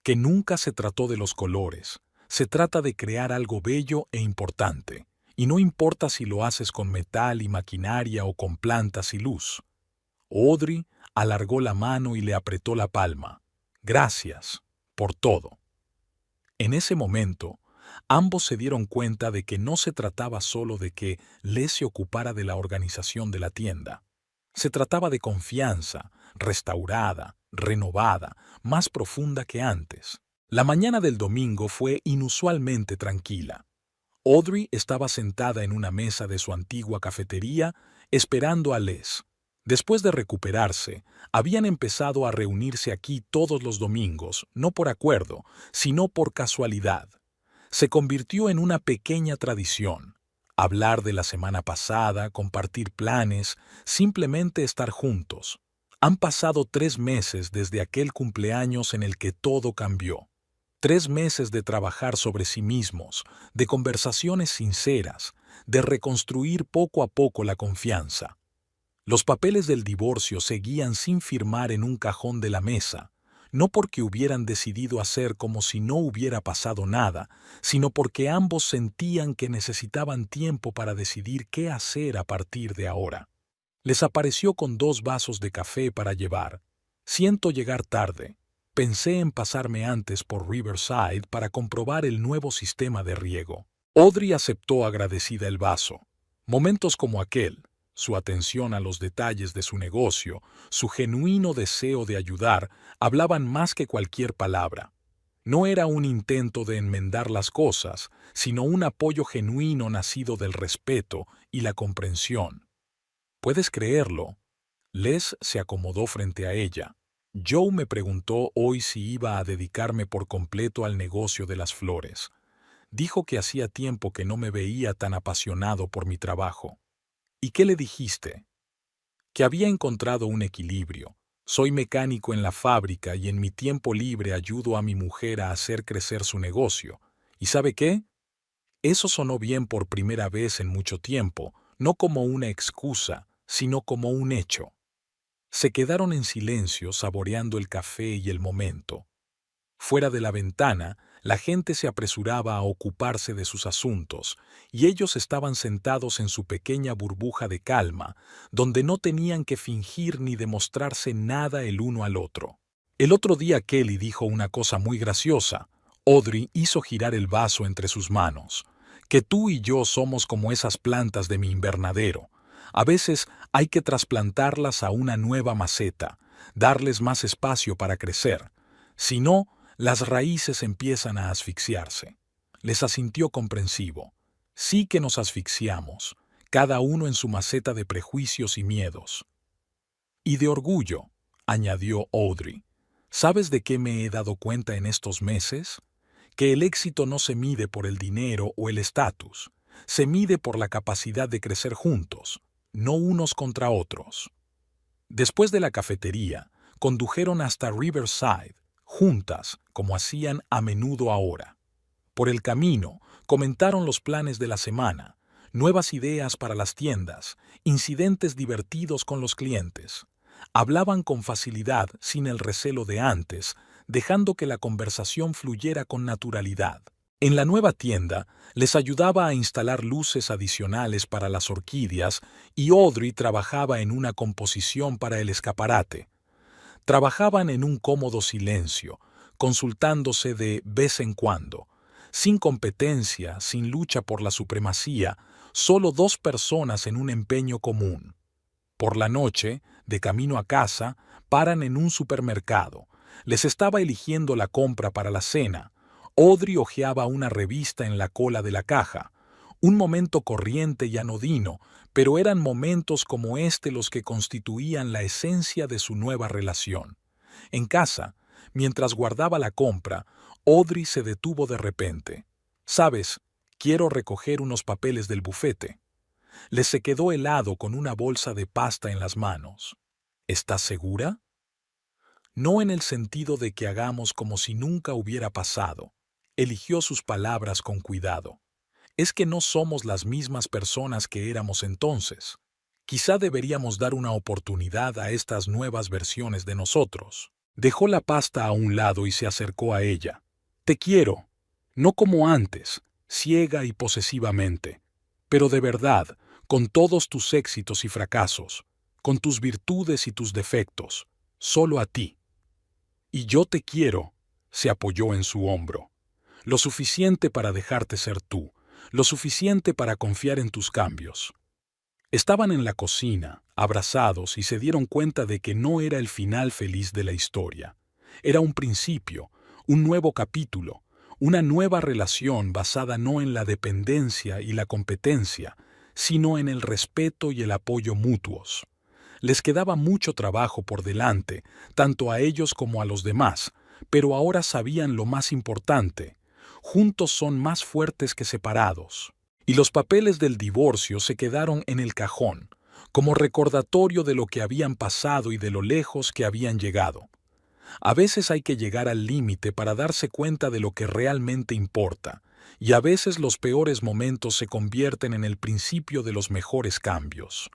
Que nunca se trató de los colores. Se trata de crear algo bello e importante. Y no importa si lo haces con metal y maquinaria o con plantas y luz. Audrey alargó la mano y le apretó la palma. Gracias por todo. En ese momento, ambos se dieron cuenta de que no se trataba solo de que Les se ocupara de la organización de la tienda. Se trataba de confianza, restaurada, renovada, más profunda que antes. La mañana del domingo fue inusualmente tranquila. Audrey estaba sentada en una mesa de su antigua cafetería, esperando a Les. Después de recuperarse, habían empezado a reunirse aquí todos los domingos, no por acuerdo, sino por casualidad. Se convirtió en una pequeña tradición. Hablar de la semana pasada, compartir planes, simplemente estar juntos. Han pasado 3 meses desde aquel cumpleaños en el que todo cambió. 3 meses de trabajar sobre sí mismos, de conversaciones sinceras, de reconstruir poco a poco la confianza. Los papeles del divorcio seguían sin firmar en un cajón de la mesa, no porque hubieran decidido hacer como si no hubiera pasado nada, sino porque ambos sentían que necesitaban tiempo para decidir qué hacer a partir de ahora. Les apareció con 2 vasos de café para llevar. Siento llegar tarde. Pensé en pasarme antes por Riverside para comprobar el nuevo sistema de riego. Audrey aceptó agradecida el vaso. Momentos como aquel, su atención a los detalles de su negocio, su genuino deseo de ayudar, hablaban más que cualquier palabra. No era un intento de enmendar las cosas, sino un apoyo genuino nacido del respeto y la comprensión. ¿Puedes creerlo? Les se acomodó frente a ella. Joe me preguntó hoy si iba a dedicarme por completo al negocio de las flores. Dijo que hacía tiempo que no me veía tan apasionado por mi trabajo. ¿Y qué le dijiste? Que había encontrado un equilibrio. Soy mecánico en la fábrica y en mi tiempo libre ayudo a mi mujer a hacer crecer su negocio. ¿Y sabe qué? Eso sonó bien por primera vez en mucho tiempo, no como una excusa, sino como un hecho. Se quedaron en silencio saboreando el café y el momento. Fuera de la ventana, la gente se apresuraba a ocuparse de sus asuntos, y ellos estaban sentados en su pequeña burbuja de calma, donde no tenían que fingir ni demostrarse nada el uno al otro. El otro día Kelly dijo una cosa muy graciosa. Audrey hizo girar el vaso entre sus manos. Que tú y yo somos como esas plantas de mi invernadero. A veces hay que trasplantarlas a una nueva maceta, darles más espacio para crecer. Si no, las raíces empiezan a asfixiarse. Les asintió comprensivo. Sí que nos asfixiamos, cada uno en su maceta de prejuicios y miedos. Y de orgullo, añadió Audrey. ¿Sabes de qué me he dado cuenta en estos meses? que el éxito no se mide por el dinero o el estatus, se mide por la capacidad de crecer juntos, no unos contra otros. Después de la cafetería, condujeron hasta Riverside, juntas, como hacían a menudo ahora. Por el camino, comentaron los planes de la semana, nuevas ideas para las tiendas, incidentes divertidos con los clientes. Hablaban con facilidad, sin el recelo de antes, dejando que la conversación fluyera con naturalidad. En la nueva tienda, les ayudaba a instalar luces adicionales para las orquídeas y Audrey trabajaba en una composición para el escaparate. Trabajaban en un cómodo silencio, consultándose de vez en cuando, sin competencia, sin lucha por la supremacía, solo dos personas en un empeño común. Por la noche, de camino a casa, paran en un supermercado. Les estaba eligiendo la compra para la cena. Audrey hojeaba una revista en la cola de la caja. Un momento corriente y anodino, pero eran momentos como este los que constituían la esencia de su nueva relación. En casa, mientras guardaba la compra, Audrey se detuvo de repente. «¿Sabes? Quiero recoger unos papeles del bufete». Se quedó helado con una bolsa de pasta en las manos. «¿Estás segura?» No en el sentido de que hagamos como si nunca hubiera pasado. Eligió sus palabras con cuidado. Es que no somos las mismas personas que éramos entonces. Quizá deberíamos dar una oportunidad a estas nuevas versiones de nosotros. Dejó la pasta a un lado y se acercó a ella. «Te quiero. No como antes, ciega y posesivamente, pero de verdad, con todos tus éxitos y fracasos, con tus virtudes y tus defectos, solo a ti». «Y yo te quiero», se apoyó en su hombro. «Lo suficiente para dejarte ser tú, lo suficiente para confiar en tus cambios». Estaban en la cocina, abrazados, y se dieron cuenta de que no era el final feliz de la historia. Era un principio, un nuevo capítulo, una nueva relación basada no en la dependencia y la competencia, sino en el respeto y el apoyo mutuos. Les quedaba mucho trabajo por delante, tanto a ellos como a los demás, pero ahora sabían lo más importante: juntos son más fuertes que separados. Y los papeles del divorcio se quedaron en el cajón, como recordatorio de lo que habían pasado y de lo lejos que habían llegado. A veces hay que llegar al límite para darse cuenta de lo que realmente importa, y a veces los peores momentos se convierten en el principio de los mejores cambios.